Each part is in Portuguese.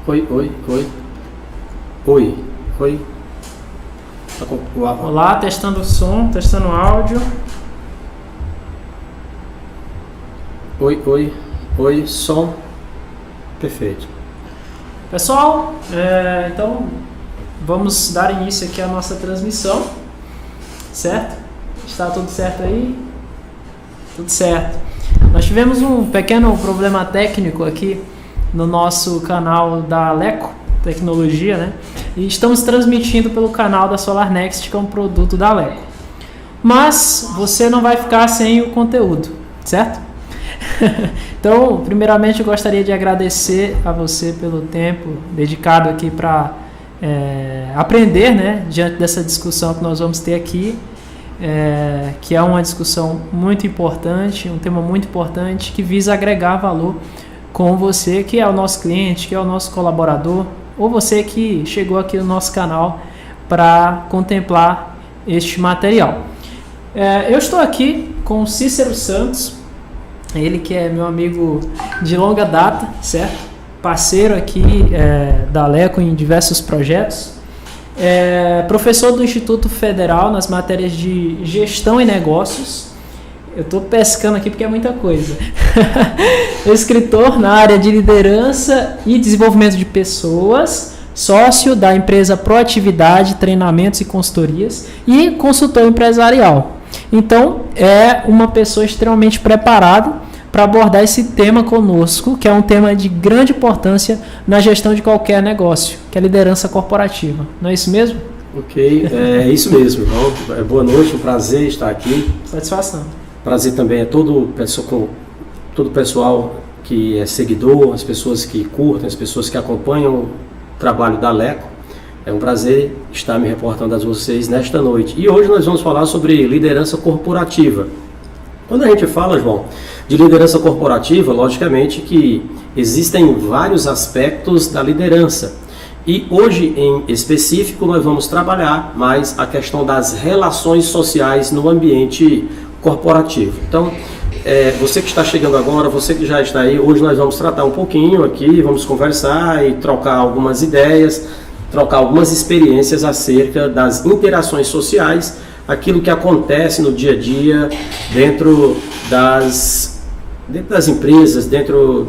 Oi, oi, oi. Oi, oi. Olá, testando o som, testando o áudio. Oi, oi, oi, som. Perfeito. Pessoal, então vamos dar início aqui à nossa transmissão, certo? Está tudo certo aí? Tudo certo. Nós tivemos um pequeno problema técnico aqui no nosso canal da Aleco Tecnologia, né? E estamos transmitindo pelo canal da SolarNext, que é um produto da Aleco. Mas você não vai ficar sem o conteúdo, certo? Então, primeiramente eu gostaria de agradecer a você pelo tempo dedicado aqui para aprender, né, diante dessa discussão que nós vamos ter aqui, que é uma discussão muito importante, um tema muito importante que visa agregar valor com você que é o nosso cliente, que é o nosso colaborador, ou você que chegou aqui no nosso canal para contemplar este material. Eu estou aqui com o Cícero Santos, ele que é meu amigo de longa data, certo? Parceiro aqui da Aleco em diversos projetos, professor do Instituto Federal nas matérias de Gestão e Negócios. Eu estou pescando aqui porque é muita coisa. Escritor na área de Liderança e Desenvolvimento de Pessoas, sócio da empresa Proatividade, Treinamentos e Consultorias e consultor empresarial. Então, é uma pessoa extremamente preparada para abordar esse tema conosco, que é um tema de grande importância na gestão de qualquer negócio, que é a liderança corporativa. Não é isso mesmo? Ok, é isso mesmo, irmão. Boa noite, um prazer estar aqui. Satisfação. Prazer também é todo o pessoal que é seguidor, as pessoas que curtem, as pessoas que acompanham o trabalho da Aleco. É um prazer estar me reportando a vocês nesta noite. E hoje nós vamos falar sobre liderança corporativa. Quando a gente fala, João, de liderança corporativa, logicamente que existem vários aspectos da liderança. E hoje, em específico, nós vamos trabalhar mais a questão das relações sociais no ambiente corporativo. Então, você que está chegando agora, você que já está aí, hoje nós vamos tratar um pouquinho aqui, vamos conversar e trocar algumas ideias, trocar algumas experiências acerca das interações sociais, aquilo que acontece no dia a dia dentro das empresas, dentro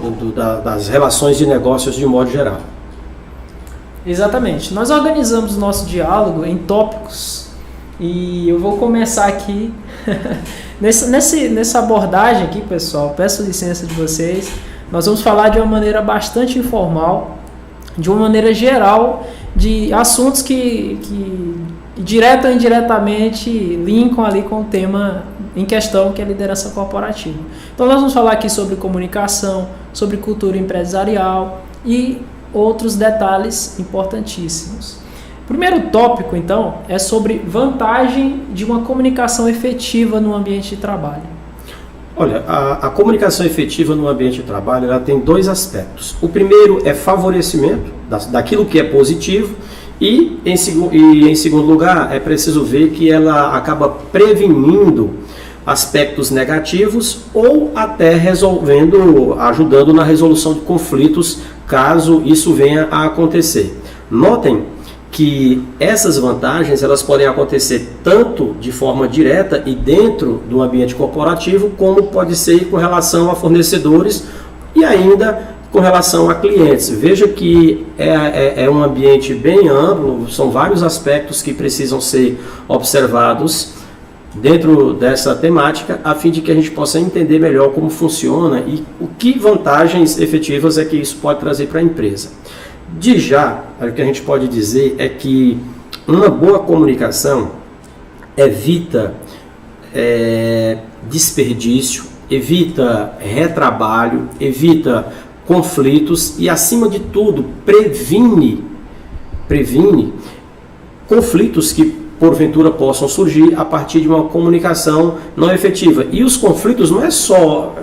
das relações de negócios de modo geral. Exatamente. Nós organizamos o nosso diálogo em tópicos e eu vou começar aqui nessa abordagem aqui, pessoal. Peço licença de vocês. Nós vamos falar de uma maneira bastante informal, de uma maneira geral, de assuntos que direta ou indiretamente linkam ali com o tema em questão, que é a liderança corporativa. Então nós vamos falar aqui sobre comunicação, sobre cultura empresarial e outros detalhes importantíssimos. O primeiro tópico, então, é sobre vantagem de uma comunicação efetiva no ambiente de trabalho. Olha, a comunicação efetiva no ambiente de trabalho, ela tem dois aspectos. O primeiro é favorecimento daquilo que é positivo e em segundo lugar, é preciso ver que ela acaba prevenindo aspectos negativos ou até ajudando na resolução de conflitos, caso isso venha a acontecer. Notem que essas vantagens elas podem acontecer tanto de forma direta e dentro do ambiente corporativo, como pode ser com relação a fornecedores e ainda com relação a clientes. Veja que é um ambiente bem amplo, são vários aspectos que precisam ser observados dentro dessa temática, a fim de que a gente possa entender melhor como funciona e o que vantagens efetivas é que isso pode trazer para a empresa. De já, o que a gente pode dizer é que uma boa comunicação evita desperdício, evita retrabalho, evita conflitos e, acima de tudo, previne conflitos que porventura possam surgir a partir de uma comunicação não efetiva. E os conflitos não é só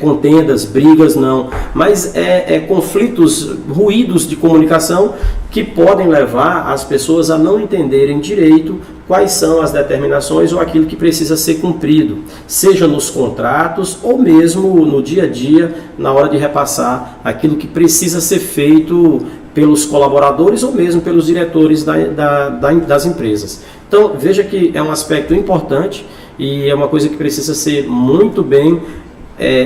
contendas, brigas, não, mas conflitos, ruídos de comunicação que podem levar as pessoas a não entenderem direito quais são as determinações ou aquilo que precisa ser cumprido, seja nos contratos ou mesmo no dia a dia, na hora de repassar aquilo que precisa ser feito pelos colaboradores ou mesmo pelos diretores das empresas. Então, veja que é um aspecto importante e é uma coisa que precisa ser muito bem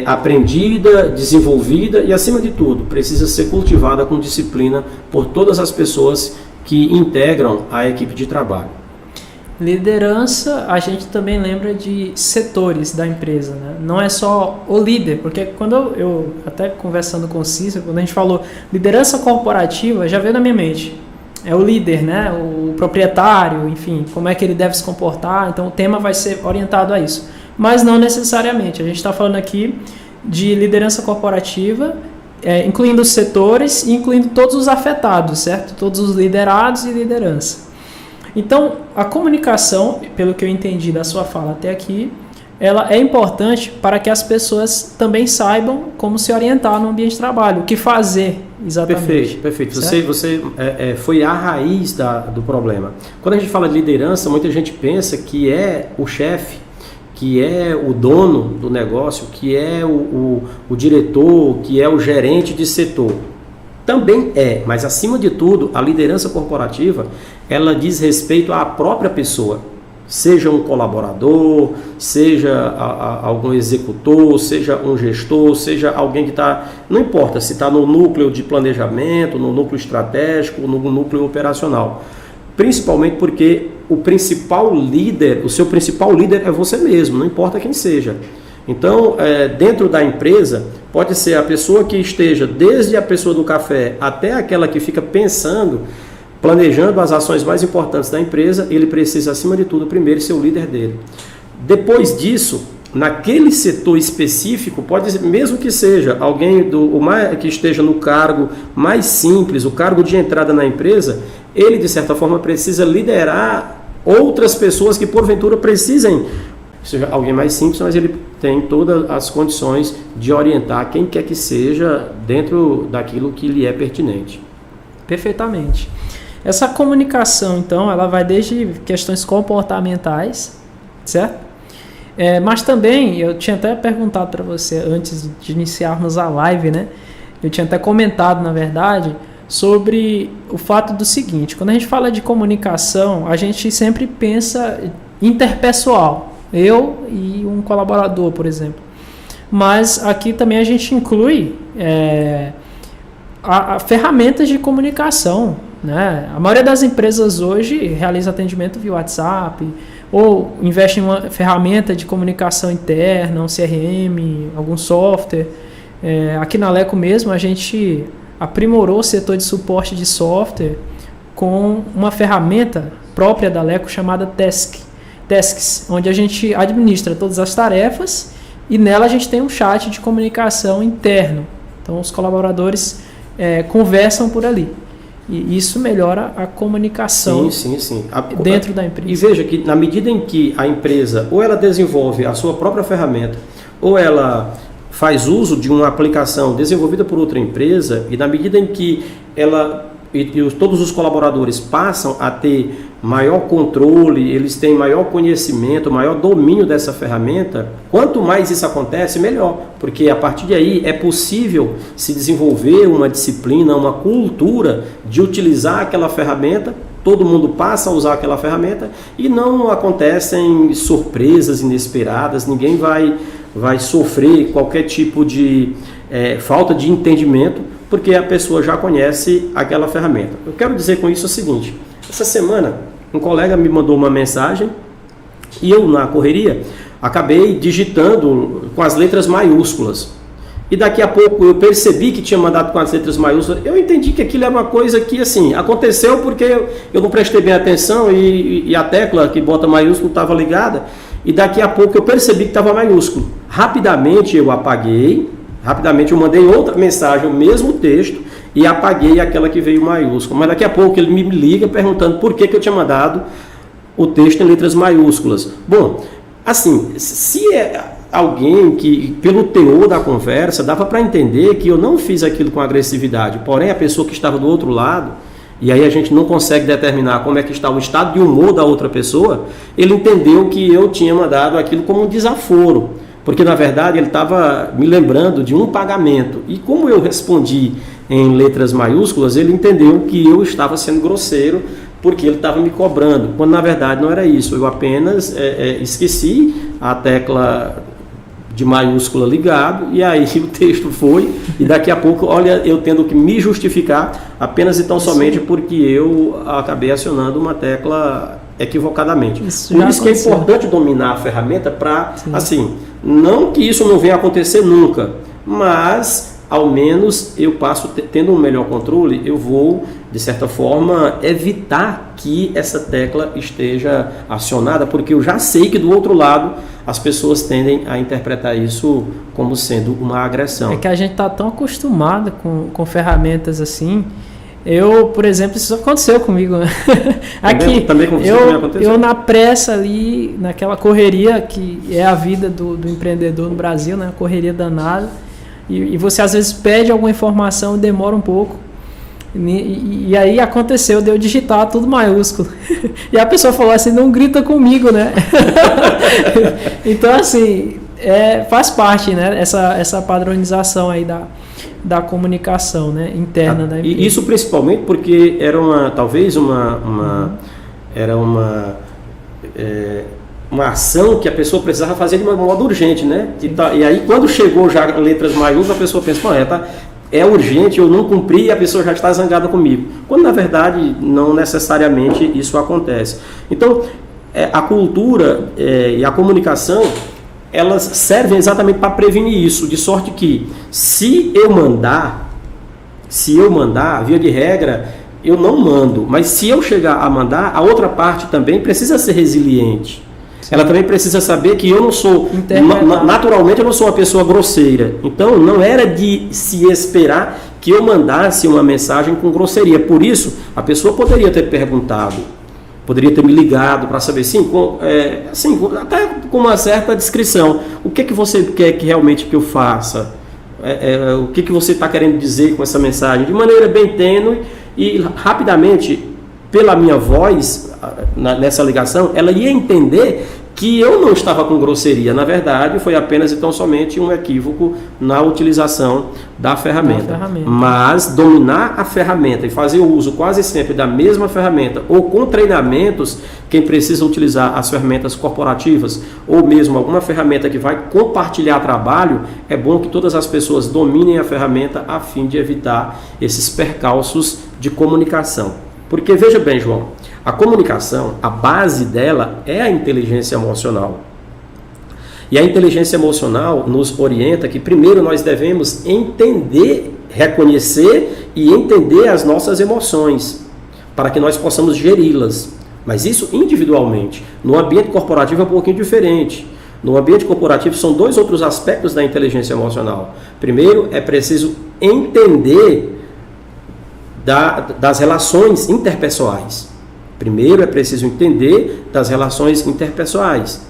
aprendida, desenvolvida e, acima de tudo, precisa ser cultivada com disciplina por todas as pessoas que integram a equipe de trabalho. Liderança, a gente também lembra de setores da empresa, né? Não é só o líder, porque quando eu até conversando com o Cícero, quando a gente falou liderança corporativa, já veio na minha mente. É o líder, né? O proprietário, enfim, como é que ele deve se comportar. Então o tema vai ser orientado a isso. Mas não necessariamente. A gente está falando aqui de liderança corporativa, incluindo os setores e incluindo todos os afetados, certo? Todos os liderados e liderança. Então, a comunicação, pelo que eu entendi da sua fala até aqui, ela é importante para que as pessoas também saibam como se orientar no ambiente de trabalho, o que fazer exatamente. Perfeito. Você foi a raiz do problema. Quando a gente fala de liderança, muita gente pensa que é o chefe, que é o dono do negócio, que é o diretor, que é o gerente de setor. Também mas acima de tudo, a liderança corporativa, ela diz respeito à própria pessoa, seja um colaborador, seja algum executor, seja um gestor, seja alguém que está, não importa se está no núcleo de planejamento, no núcleo estratégico, no núcleo operacional, principalmente porque o seu principal líder é você mesmo, não importa quem seja. Então, dentro da empresa, pode ser a pessoa que esteja, desde a pessoa do café até aquela que fica pensando, planejando as ações mais importantes da empresa, ele precisa, acima de tudo, primeiro ser o líder dele. Depois disso, naquele setor específico, pode ser, mesmo que seja alguém que esteja no cargo mais simples, o cargo de entrada na empresa, ele, de certa forma, precisa liderar outras pessoas que, porventura, precisem, seja alguém mais simples, mas ele tem todas as condições de orientar quem quer que seja dentro daquilo que lhe é pertinente. Perfeitamente. Essa comunicação, então, ela vai desde questões comportamentais, certo? Mas também, eu tinha até perguntado para você antes de iniciarmos a live, né? Eu tinha até comentado, na verdade, sobre o fato do seguinte: quando a gente fala de comunicação, a gente sempre pensa interpessoal. Eu e um colaborador, por exemplo. Mas aqui também a gente inclui ferramentas de comunicação, né? A maioria das empresas hoje realiza atendimento via WhatsApp ou investe em uma ferramenta de comunicação interna, um CRM, algum software. Aqui na Aleco mesmo a gente aprimorou o setor de suporte de software com uma ferramenta própria da Aleco chamada Tasks, onde a gente administra todas as tarefas e nela a gente tem um chat de comunicação interno. Então os colaboradores conversam por ali. E isso melhora a comunicação dentro da empresa. E veja que na medida em que a empresa ou ela desenvolve a sua própria ferramenta ou ela faz uso de uma aplicação desenvolvida por outra empresa, e na medida em que todos os colaboradores passam a ter maior controle, eles têm maior conhecimento, maior domínio dessa ferramenta, quanto mais isso acontece, melhor, porque a partir daí é possível se desenvolver uma disciplina, uma cultura de utilizar aquela ferramenta, todo mundo passa a usar aquela ferramenta e não acontecem surpresas inesperadas, ninguém vai sofrer qualquer tipo de falta de entendimento, porque a pessoa já conhece aquela ferramenta. Eu quero dizer com isso o seguinte: essa semana um colega me mandou uma mensagem e eu, na correria, acabei digitando com as letras maiúsculas. E daqui a pouco eu percebi que tinha mandado com as letras maiúsculas. Eu entendi que aquilo era uma coisa que, assim, aconteceu porque eu não prestei bem atenção e a tecla que bota maiúsculo estava ligada. E daqui a pouco eu percebi que estava maiúsculo. Rapidamente eu apaguei. Rapidamente eu mandei outra mensagem, o mesmo texto, e apaguei aquela que veio maiúscula. Mas daqui a pouco ele me liga perguntando por que eu tinha mandado o texto em letras maiúsculas. Bom, assim, se é alguém que, pelo teor da conversa, dava para entender que eu não fiz aquilo com agressividade, porém a pessoa que estava do outro lado, e aí a gente não consegue determinar como é que está o estado de humor da outra pessoa, ele entendeu que eu tinha mandado aquilo como um desaforo. porque na verdade ele estava me lembrando de um pagamento. E como eu respondi em letras maiúsculas, ele entendeu que eu estava sendo grosseiro porque ele estava me cobrando, quando na verdade não era isso. Eu apenas esqueci a tecla de maiúscula ligado, e aí o texto foi, e daqui a pouco, olha, eu tendo que me justificar apenas e tão somente porque eu acabei acionando uma tecla equivocadamente. Por isso que é importante dominar a ferramenta para, assim, não que isso não venha a acontecer nunca, mas ao menos eu passo, tendo um melhor controle, eu vou, de certa forma, evitar que essa tecla esteja acionada, porque eu já sei que do outro lado as pessoas tendem a interpretar isso como sendo uma agressão. É que a gente está tão acostumado com ferramentas assim. Eu, por exemplo, isso aconteceu comigo. Aqui, também eu na pressa ali, naquela correria que é a vida do empreendedor no Brasil, né? Correria danada. E você às vezes pede alguma informação e demora um pouco. E aí aconteceu de eu digitar tudo maiúsculo. E a pessoa falou assim, não grita comigo, né? Então, assim, faz parte, né? Essa padronização aí da comunicação, né? Interna da empresa. E isso principalmente porque era talvez uma ação que a pessoa precisava fazer de modo urgente, né? E aí quando chegou já letras maiúsculas, a pessoa pensa, é urgente, eu não cumpri e a pessoa já está zangada comigo. Quando na verdade não necessariamente isso acontece. Então a cultura e a comunicação, elas servem exatamente para prevenir isso, de sorte que se eu mandar, via de regra, eu não mando, mas se eu chegar a mandar, a outra parte também precisa ser resiliente. Sim. Ela também precisa saber que eu não sou, naturalmente eu não sou uma pessoa grosseira. Então não era de se esperar que eu mandasse uma mensagem com grosseria. Por isso, a pessoa poderia ter perguntado, poderia ter me ligado para saber, até com uma certa descrição. O que você quer que realmente que eu faça? O que você está querendo dizer com essa mensagem? De maneira bem tênue e rapidamente, pela minha voz, nessa ligação, ela ia entender que eu não estava com grosseria. Na verdade, foi apenas e tão somente um equívoco na utilização da ferramenta. Mas dominar a ferramenta e fazer o uso quase sempre da mesma ferramenta, ou com treinamentos, quem precisa utilizar as ferramentas corporativas, ou mesmo alguma ferramenta que vai compartilhar trabalho, é bom que todas as pessoas dominem a ferramenta a fim de evitar esses percalços de comunicação. Porque, veja bem, João, a comunicação, a base dela é a inteligência emocional. E a inteligência emocional nos orienta que primeiro nós devemos entender, reconhecer e entender as nossas emoções, para que nós possamos geri-las. Mas isso individualmente. No ambiente corporativo é um pouquinho diferente. No ambiente corporativo são dois outros aspectos da inteligência emocional. Primeiro, é preciso entender das relações interpessoais. Primeiro é preciso entender das relações interpessoais,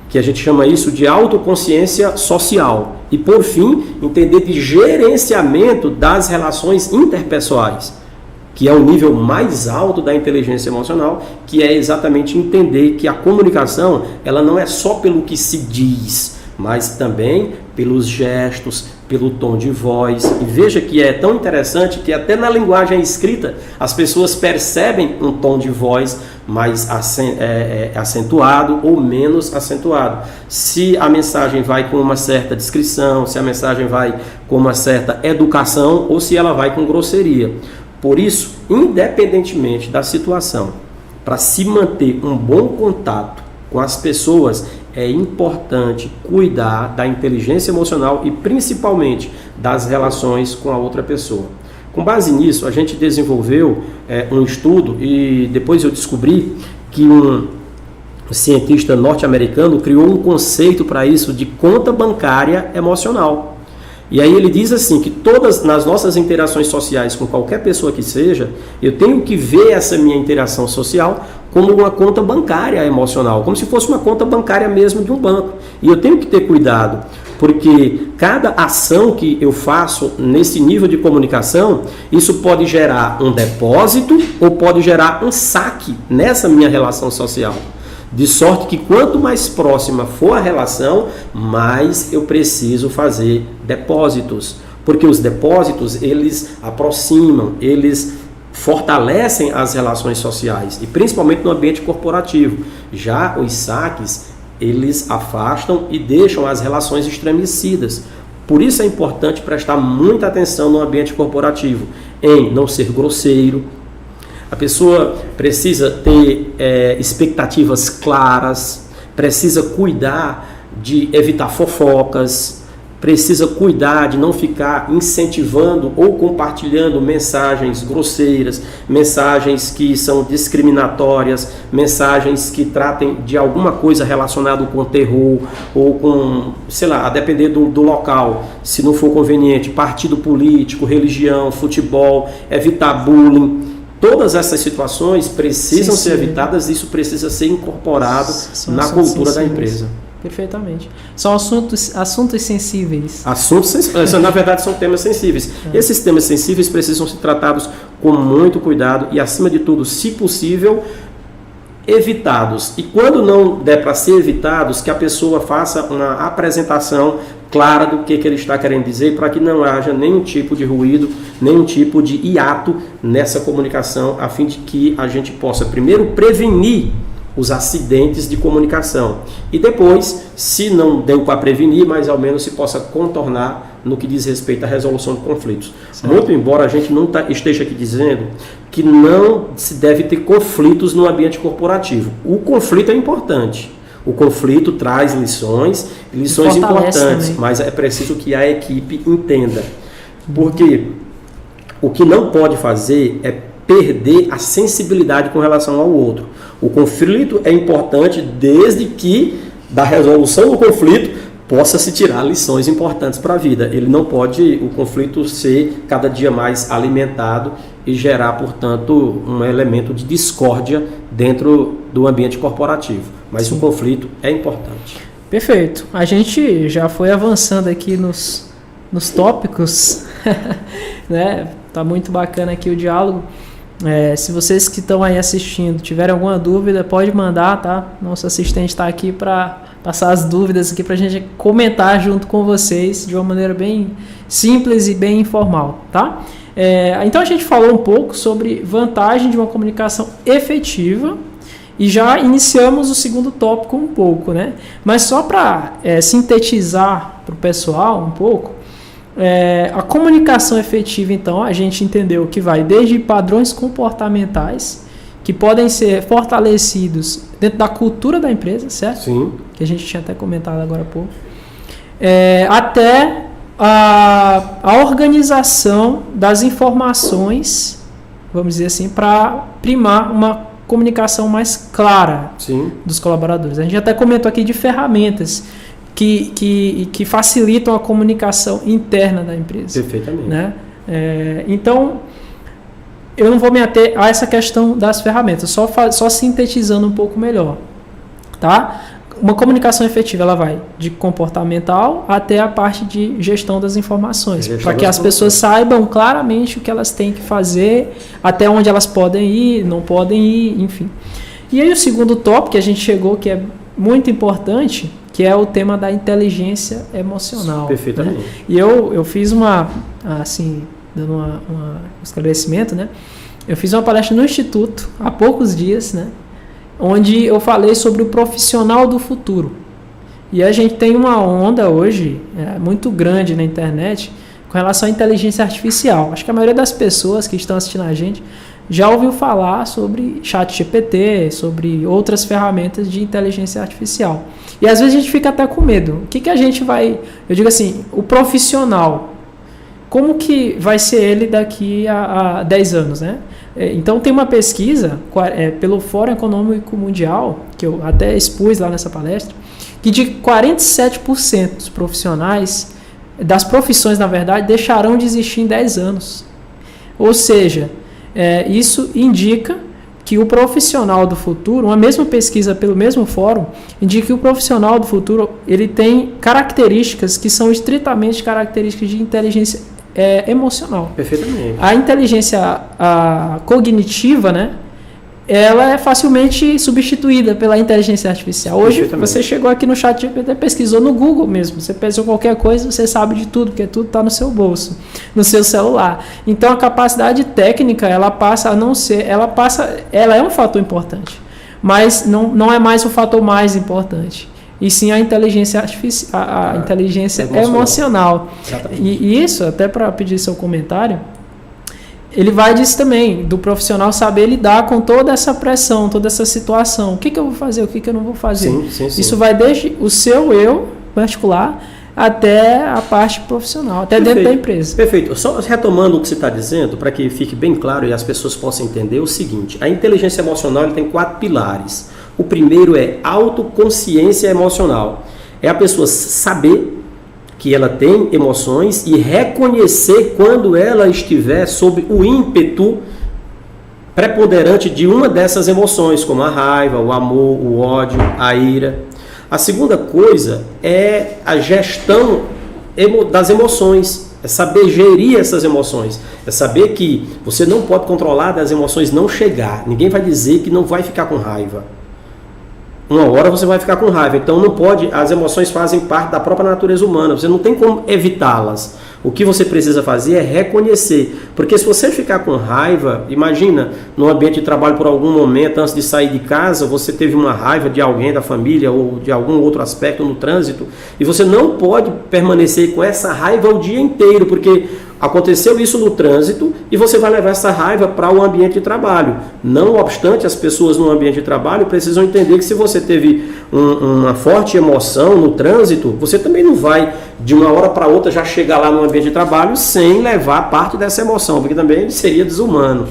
que a gente chama isso de autoconsciência social. E por fim, entender de gerenciamento das relações interpessoais, que é o nível mais alto da inteligência emocional, que é exatamente entender que a comunicação, ela não é só pelo que se diz, mas também pelos gestos, pelo tom de voz. E veja que é tão interessante que até na linguagem escrita as pessoas percebem um tom de voz mais acentuado ou menos acentuado. Se a mensagem vai com uma certa descrição, se a mensagem vai com uma certa educação ou se ela vai com grosseria. Por isso, independentemente da situação, para se manter um bom contato com as pessoas, é importante cuidar da inteligência emocional e principalmente das relações com a outra pessoa. Com base nisso, a gente desenvolveu um estudo e depois eu descobri que um cientista norte-americano criou um conceito para isso de conta bancária emocional. E aí ele diz assim, que todas nas nossas interações sociais com qualquer pessoa que seja, eu tenho que ver essa minha interação social como uma conta bancária emocional, como se fosse uma conta bancária mesmo de um banco. E eu tenho que ter cuidado, porque cada ação que eu faço nesse nível de comunicação, isso pode gerar um depósito ou pode gerar um saque nessa minha relação social. De sorte que quanto mais próxima for a relação, mais eu preciso fazer depósitos. Porque os depósitos, eles aproximam, eles fortalecem as relações sociais, e principalmente no ambiente corporativo. Já os saques, eles afastam e deixam as relações estremecidas. Por isso é importante prestar muita atenção no ambiente corporativo, em não ser grosseiro. A pessoa precisa ter expectativas claras, precisa cuidar de evitar fofocas, precisa cuidar de não ficar incentivando ou compartilhando mensagens grosseiras, mensagens que são discriminatórias, mensagens que tratem de alguma coisa relacionada com terror ou com, sei lá, a depender do local, se não for conveniente, partido político, religião, futebol, evitar bullying. Todas essas situações precisam ser evitadas e isso precisa ser incorporado na cultura da empresa. Perfeitamente. São assuntos sensíveis. Assuntos sensíveis, na verdade são temas sensíveis. Esses temas sensíveis precisam ser tratados com muito cuidado e, acima de tudo, se possível, evitados. E quando não der para ser evitados, que a pessoa faça uma apresentação clara do que ele está querendo dizer, para que não haja nenhum tipo de ruído, nenhum tipo de hiato nessa comunicação, a fim de que a gente possa primeiro prevenir os acidentes de comunicação e depois, se não deu para prevenir, mas ao menos se possa contornar no que diz respeito à resolução de conflitos. Certo. Muito embora a gente não esteja aqui dizendo que não se deve ter conflitos no ambiente corporativo. O conflito é importante. O conflito traz lições importantes, também. Mas é preciso que a equipe entenda. Porque o que não pode fazer é perder a sensibilidade com relação ao outro. O conflito é importante desde que da resolução do conflito possa se tirar lições importantes para a vida. Ele não pode, o conflito, ser cada dia mais alimentado e gerar, portanto, um elemento de discórdia dentro do ambiente corporativo. Mas o conflito é importante. Perfeito. A gente já foi avançando aqui nos tópicos, né? Tá muito bacana aqui o diálogo. Se vocês que estão aí assistindo tiverem alguma dúvida, pode mandar, tá? Nosso assistente está aqui para passar as dúvidas aqui para a gente comentar junto com vocês de uma maneira bem simples e bem informal, tá? Então a gente falou um pouco sobre vantagem de uma comunicação efetiva e já iniciamos o segundo tópico um pouco, né? Mas só para sintetizar para o pessoal um pouco, a comunicação efetiva, então, a gente entendeu que vai desde padrões comportamentais que podem ser fortalecidos dentro da cultura da empresa, certo? Sim. Que a gente tinha até comentado agora há pouco. Até a organização das informações, vamos dizer assim, para primar uma comunicação mais clara. Sim. Dos colaboradores. A gente até comentou aqui de ferramentas que facilitam a comunicação interna da empresa. Perfeitamente. Né? Então, eu não vou me ater a essa questão das ferramentas, só sintetizando um pouco melhor. Tá? Uma comunicação efetiva, ela vai de comportamental até a parte de gestão das informações, para que as pessoas saibam claramente o que elas têm que fazer, até onde elas podem ir, não podem ir, enfim. E aí o segundo tópico que a gente chegou, que é muito importante, que é o tema da inteligência emocional. Perfeitamente. Né? E eu fiz dando um esclarecimento, né? Eu fiz uma palestra no Instituto há poucos dias, né? Onde eu falei sobre o profissional do futuro. E a gente tem uma onda hoje muito grande na internet com relação à inteligência artificial. Acho que a maioria das pessoas que estão assistindo a gente já ouviu falar sobre ChatGPT, sobre outras ferramentas de inteligência artificial. E às vezes a gente fica até com medo. O que a gente vai... Eu digo assim, o profissional, como que vai ser ele daqui a 10 anos, né? Então tem uma pesquisa pelo Fórum Econômico Mundial, que eu até expus lá nessa palestra, que de 47% dos profissionais, das profissões na verdade, deixarão de existir em 10 anos. Ou seja, isso indica que o profissional do futuro, uma mesma pesquisa pelo mesmo fórum, indica que o profissional do futuro ele tem características que são estritamente características de inteligência emocional. Perfeitamente. A inteligência cognitiva, né, ela é facilmente substituída pela inteligência artificial. Hoje, você chegou aqui no ChatGPT, pesquisou no Google mesmo, você pesquisou qualquer coisa, você sabe de tudo, porque tudo está no seu bolso, no seu celular. Então, a capacidade técnica, ela passa a não ser, ela é um fator importante, mas não é mais o fator mais importante. E sim a inteligência artificial, a inteligência emocional. E isso, até para pedir seu comentário, ele vai disso também, do profissional saber lidar com toda essa pressão, toda essa situação. O que eu vou fazer, o que eu não vou fazer. Sim. Isso vai desde o seu eu particular até a parte profissional, até dentro da empresa. Perfeito. Só retomando o que você está dizendo, para que fique bem claro e as pessoas possam entender o seguinte: a inteligência emocional tem 4 pilares. O primeiro é autoconsciência emocional. É a pessoa saber que ela tem emoções e reconhecer quando ela estiver sob o ímpeto preponderante de uma dessas emoções, como a raiva, o amor, o ódio, a ira. A segunda coisa é a gestão das emoções, é saber gerir essas emoções, é saber que você não pode controlar das emoções não chegar. Ninguém vai dizer que não vai ficar com raiva. Uma hora você vai ficar com raiva, então não pode, as emoções fazem parte da própria natureza humana, você não tem como evitá-las. O que você precisa fazer é reconhecer, porque se você ficar com raiva, imagina, no ambiente de trabalho por algum momento, antes de sair de casa, você teve uma raiva de alguém da família ou de algum outro aspecto no trânsito, e você não pode permanecer com essa raiva o dia inteiro, porque aconteceu isso no trânsito e você vai levar essa raiva para o ambiente de trabalho. Não obstante, as pessoas no ambiente de trabalho precisam entender que se você teve uma forte emoção no trânsito, você também não vai de uma hora para outra já chegar lá no ambiente de trabalho sem levar parte dessa emoção, porque também seria desumano.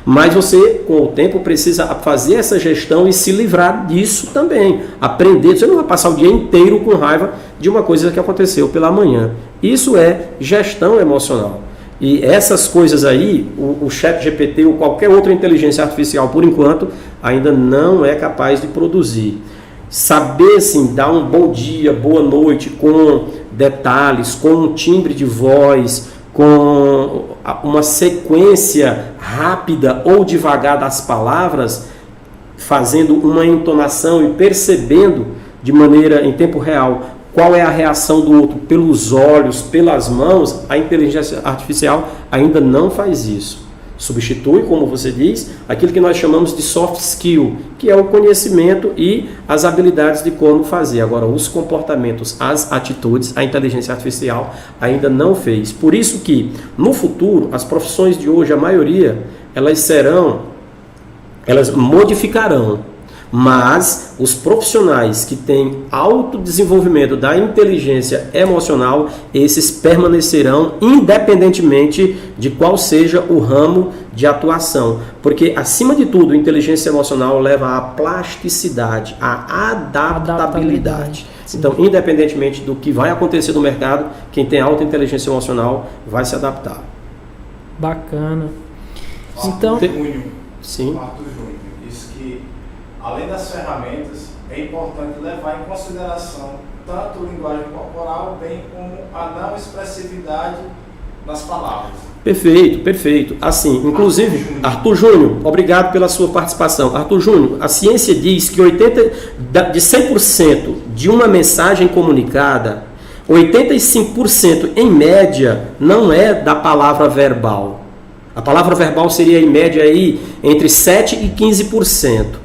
Mas você, com o tempo, precisa fazer essa gestão e se livrar disso também. Aprender. Você não vai passar o dia inteiro com raiva de uma coisa que aconteceu pela manhã. Isso é gestão emocional. E essas coisas aí, o ChatGPT ou qualquer outra inteligência artificial, por enquanto, ainda não é capaz de produzir. Saber, assim, dar um bom dia, boa noite, com detalhes, com um timbre de voz, com uma sequência rápida ou devagar das palavras, fazendo uma entonação e percebendo de maneira em tempo real qual é a reação do outro pelos olhos, pelas mãos, a inteligência artificial ainda não faz isso. Substitui, como você diz, aquilo que nós chamamos de soft skill, que é o conhecimento e as habilidades de como fazer. Agora, os comportamentos, as atitudes, a inteligência artificial ainda não fez. Por isso que, no futuro, as profissões de hoje, a maioria, elas modificarão. Mas os profissionais que têm autodesenvolvimento da inteligência emocional, esses permanecerão independentemente de qual seja o ramo de atuação. Porque, acima de tudo, a inteligência emocional leva à plasticidade, à adaptabilidade. Então, independentemente do que vai acontecer no mercado, quem tem alta inteligência emocional vai se adaptar. Bacana. Então, sim. Além das ferramentas, é importante levar em consideração tanto a linguagem corporal, bem como a não expressividade das palavras. Perfeito. Assim, inclusive, Arthur Júnior, obrigado pela sua participação. Arthur Júnior, a ciência diz que de 100% de uma mensagem comunicada, 85% em média não é da palavra verbal. A palavra verbal seria em média aí entre 7% e 15%.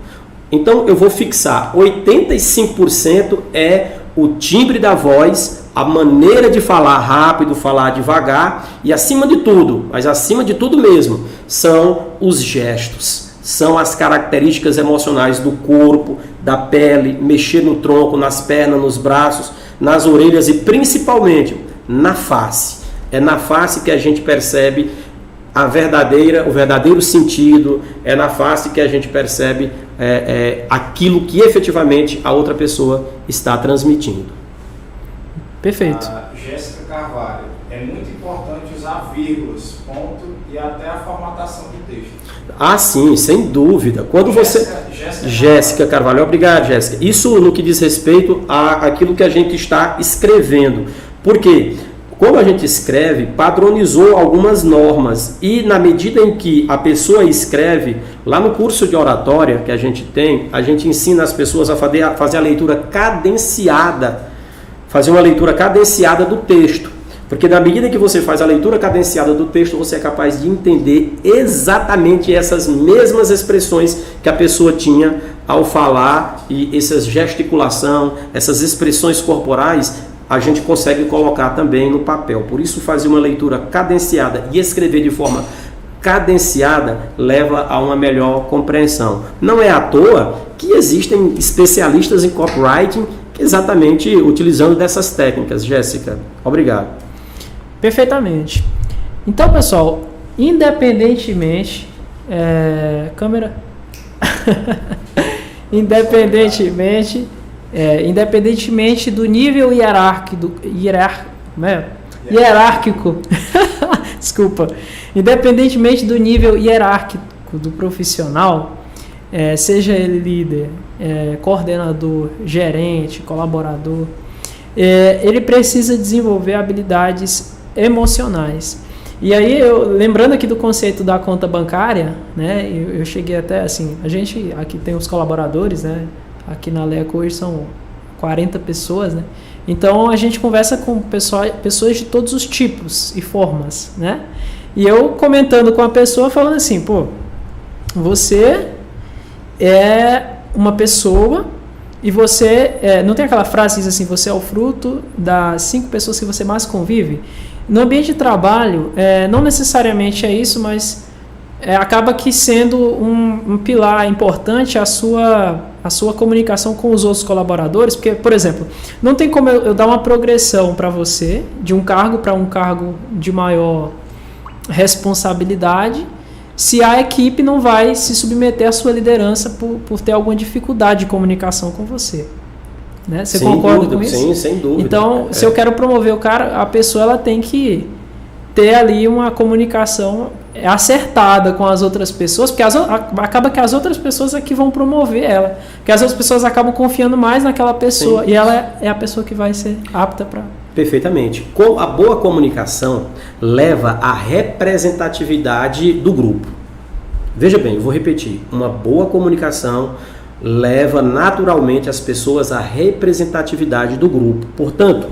Então eu vou fixar 85% é o timbre da voz, a maneira de falar rápido, falar devagar e acima de tudo, mas acima de tudo mesmo, são os gestos, são as características emocionais do corpo, da pele, mexer no tronco, nas pernas, nos braços, nas orelhas e principalmente na face. É na face que a gente percebe o verdadeiro sentido, é na face que a gente percebe aquilo que efetivamente a outra pessoa está transmitindo. Perfeito. Jéssica Carvalho, é muito importante usar vírgulas, ponto e até a formatação do texto. Ah, sim, sem dúvida. Quando Jéssica Carvalho, obrigado, Jéssica. Isso no que diz respeito àquilo que a gente está escrevendo. Por quê? quando a gente escreve, padronizou algumas normas e na medida em que a pessoa escreve, lá no curso de oratória que a gente ensina as pessoas a fazer a leitura cadenciada, fazer uma leitura cadenciada do texto, porque na medida que você faz a leitura cadenciada do texto, você é capaz de entender exatamente essas mesmas expressões que a pessoa tinha ao falar e essas gesticulação, essas expressões corporais, a gente consegue colocar também no papel. Por isso, fazer uma leitura cadenciada e escrever de forma cadenciada leva a uma melhor compreensão. Não é à toa que existem especialistas em copywriting exatamente utilizando dessas técnicas. Jéssica, obrigado. Perfeitamente. Então, pessoal, independentemente... câmera... Independentemente do nível hierárquico, desculpa, independentemente do nível hierárquico do profissional, seja ele líder, coordenador, gerente, colaborador, ele precisa desenvolver habilidades emocionais. E aí, lembrando aqui do conceito da conta bancária, né, eu cheguei até assim, a gente aqui tem os colaboradores, né, aqui na Leco hoje são 40 pessoas, né, então a gente conversa com pessoas de todos os tipos e formas, né, e eu comentando com a pessoa, falando assim, pô, você é uma pessoa e você, não tem aquela frase que diz assim, você é o fruto das 5 pessoas que você mais convive? No ambiente de trabalho, não necessariamente é isso, mas acaba que sendo um pilar importante a sua comunicação com os outros colaboradores, porque, por exemplo, não tem como eu dar uma progressão para você, de um cargo para um cargo de maior responsabilidade, se a equipe não vai se submeter à sua liderança por ter alguma dificuldade de comunicação com você. Né? Você concorda com isso? Sim, sem dúvida. Então, se eu quero promover o cara, a pessoa ela tem que ter ali uma comunicação acertada com as outras pessoas, porque acaba que as outras pessoas é que vão promover ela, porque as outras pessoas acabam confiando mais naquela pessoa. Sim. E ela é a pessoa que vai ser apta para... Perfeitamente. A boa comunicação leva à representatividade do grupo. Veja bem, eu vou repetir. Uma boa comunicação leva naturalmente as pessoas à representatividade do grupo. Portanto,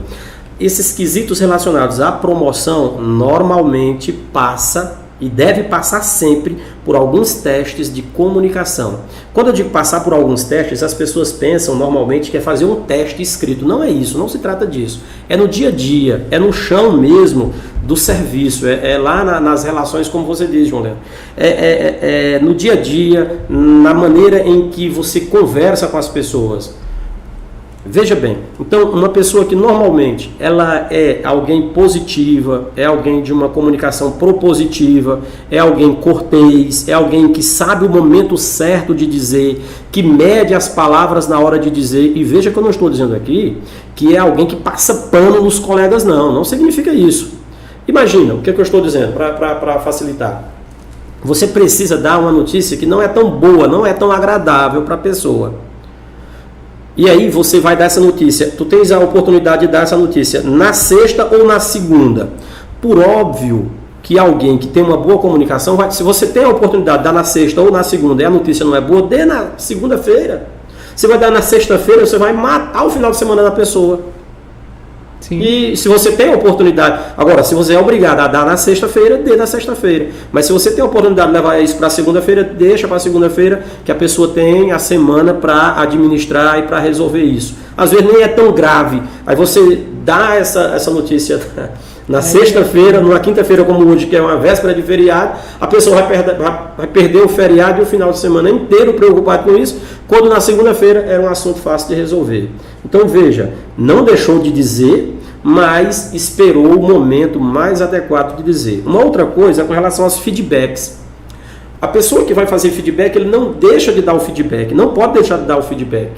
esses quesitos relacionados à promoção normalmente passa e deve passar sempre por alguns testes de comunicação. Quando eu digo passar por alguns testes, as pessoas pensam normalmente que é fazer um teste escrito. Não é isso, não se trata disso. É no dia a dia, é no chão mesmo do serviço, é lá nas relações, como você diz, João Leandro. É no dia a dia, na maneira em que você conversa com as pessoas. Veja bem, então uma pessoa que normalmente ela é alguém positiva, é alguém de uma comunicação propositiva, é alguém cortês, é alguém que sabe o momento certo de dizer, que mede as palavras na hora de dizer, e veja que eu não estou dizendo aqui que é alguém que passa pano nos colegas, não significa isso. Imagina, o que eu estou dizendo para facilitar. Você precisa dar uma notícia que não é tão boa, não é tão agradável para a pessoa. E aí você vai dar essa notícia, tu tens a oportunidade de dar essa notícia na sexta ou na segunda. Por óbvio que alguém que tem uma boa comunicação, se você tem a oportunidade de dar na sexta ou na segunda e a notícia não é boa, dê na segunda-feira. Você vai dar na sexta-feira, você vai matar o final de semana da pessoa. Sim. E se você tem a oportunidade, agora se você é obrigado a dar na sexta-feira, dê na sexta-feira, mas se você tem a oportunidade de levar isso para segunda-feira, deixa para segunda-feira, que a pessoa tem a semana para administrar e para resolver isso. Às vezes nem é tão grave, aí você dá essa notícia na sexta-feira, numa quinta-feira como hoje, que é uma véspera de feriado, a pessoa vai perder o feriado e o final de semana inteiro preocupado com isso, quando na segunda-feira era um assunto fácil de resolver. Então veja, não deixou de dizer, mas esperou o momento mais adequado de dizer. Uma outra coisa é com relação aos feedbacks. A pessoa que vai fazer feedback, ele não deixa de dar o feedback, não pode deixar de dar o feedback.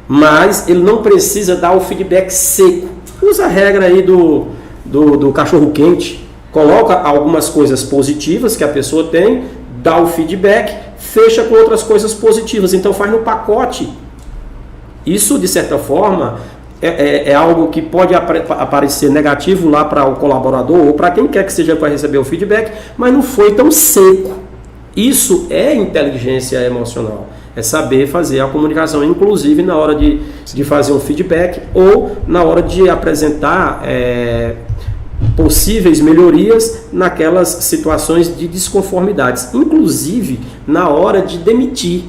Mas ele não precisa dar o feedback seco. Usa a regra aí do cachorro quente, coloca algumas coisas positivas que a pessoa tem, dá o feedback, fecha com outras coisas positivas, então faz no pacote. Isso, de certa forma, é algo que pode aparecer negativo lá para o colaborador ou para quem quer que seja para receber o feedback, mas não foi tão seco. Isso é inteligência emocional. É saber fazer a comunicação, inclusive na hora de fazer um feedback ou na hora de apresentar possíveis melhorias naquelas situações de desconformidades, inclusive na hora de demitir.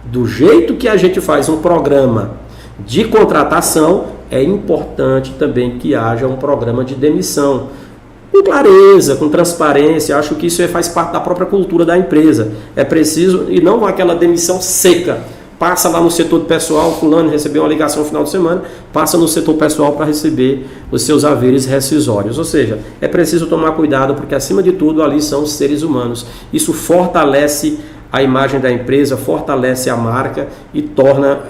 Do jeito que a gente faz um programa de contratação, é importante também que haja um programa de demissão. Com clareza, com transparência, acho que isso faz parte da própria cultura da empresa. É preciso, e não aquela demissão seca. Passa lá no setor pessoal, fulano recebeu uma ligação no final de semana, passa no setor pessoal para receber os seus haveres rescisórios. Ou seja, é preciso tomar cuidado, porque acima de tudo ali são os seres humanos. Isso fortalece a imagem da empresa, fortalece a marca e torna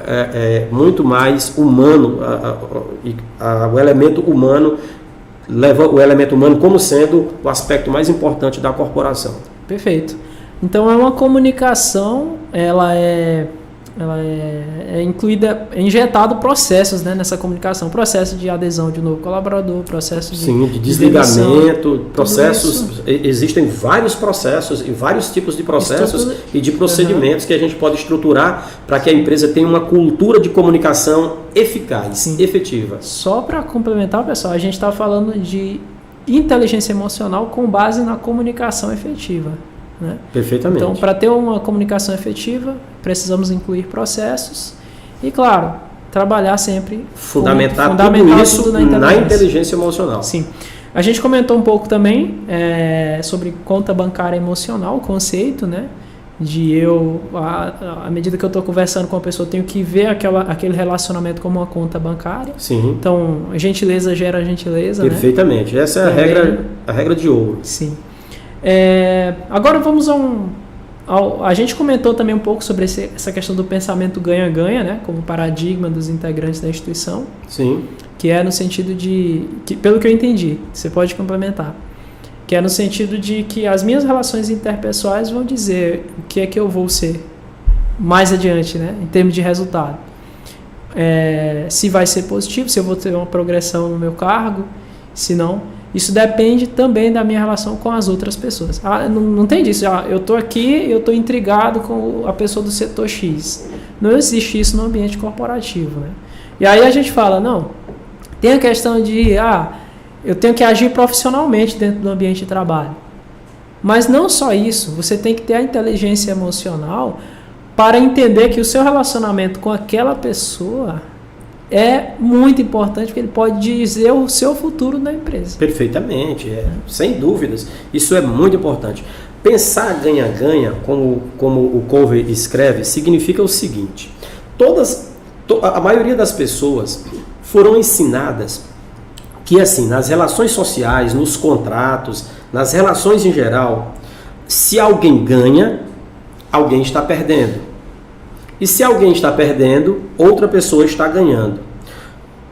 muito mais humano, o elemento humano, leva o elemento humano como sendo o aspecto mais importante da corporação. Perfeito. Então é uma comunicação, ela é incluída, é injetado processos, né, nessa comunicação, processo de adesão de novo colaborador, processo de desligamento, processos, existem vários processos e vários tipos de processos e de procedimentos que a gente pode estruturar para que a empresa tenha uma cultura de comunicação eficaz, efetiva. Só para complementar, pessoal, a gente está falando de inteligência emocional com base na comunicação efetiva. Né? Perfeitamente. Então, para ter uma comunicação efetiva, precisamos incluir processos e, claro, trabalhar sempre fundamentar tudo isso na inteligência emocional. Sim. A gente comentou um pouco também sobre conta bancária emocional, o conceito, né? De à medida que eu estou conversando com a pessoa, eu tenho que ver aquele relacionamento como uma conta bancária. Sim. Então, gentileza gera gentileza. Perfeitamente. Né? Essa é a regra de ouro. Sim. Agora vamos a gente comentou também um pouco sobre essa questão do pensamento ganha-ganha, né, como paradigma dos integrantes da instituição. Sim. Que é no sentido pelo que eu entendi, você pode complementar, que é no sentido de que as minhas relações interpessoais vão dizer o que é que eu vou ser mais adiante, né, em termos de resultado. Se vai ser positivo, se eu vou ter uma progressão no meu cargo, se não. Isso depende também da minha relação com as outras pessoas. Não tem disso. Eu estou aqui, eu estou intrigado com a pessoa do setor X. Não existe isso no ambiente corporativo. Né? E aí a gente fala, não, tem a questão de, eu tenho que agir profissionalmente dentro do ambiente de trabalho. Mas não só isso, você tem que ter a inteligência emocional para entender que o seu relacionamento com aquela pessoa é muito importante, porque ele pode dizer o seu futuro na empresa. Perfeitamente, sem dúvidas. Isso é muito importante. Pensar ganha-ganha, como o Covey escreve, significa o seguinte: a maioria das pessoas foram ensinadas que, assim, nas relações sociais, nos contratos, nas relações em geral, se alguém ganha, alguém está perdendo. E se alguém está perdendo, outra pessoa está ganhando.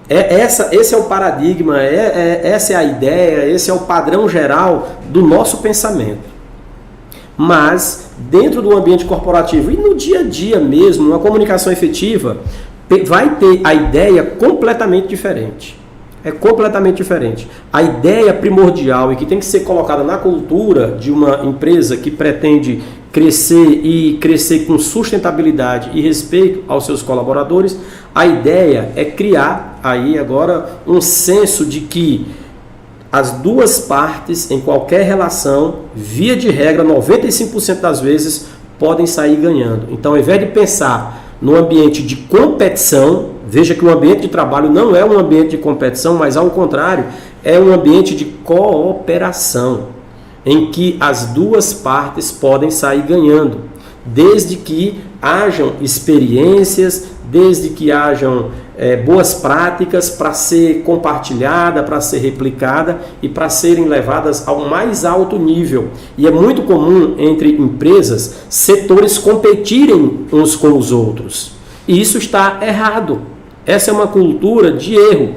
Esse é o paradigma, essa é a ideia, esse é o padrão geral do nosso pensamento. Mas, dentro do ambiente corporativo e no dia a dia mesmo, uma comunicação efetiva vai ter a ideia completamente diferente. É completamente diferente. A ideia primordial e que tem que ser colocada na cultura de uma empresa que pretende crescer com sustentabilidade e respeito aos seus colaboradores, a ideia é criar aí agora um senso de que as duas partes, em qualquer relação, via de regra, 95% das vezes, podem sair ganhando. Então, ao invés de pensar no ambiente de competição, veja que o ambiente de trabalho não é um ambiente de competição, mas ao contrário, é um ambiente de cooperação, em que as duas partes podem sair ganhando, desde que hajam experiências, desde que hajam boas práticas para ser compartilhada, para ser replicada e para serem levadas ao mais alto nível. E é muito comum entre empresas, setores competirem uns com os outros. E isso está errado. Essa é uma cultura de erro.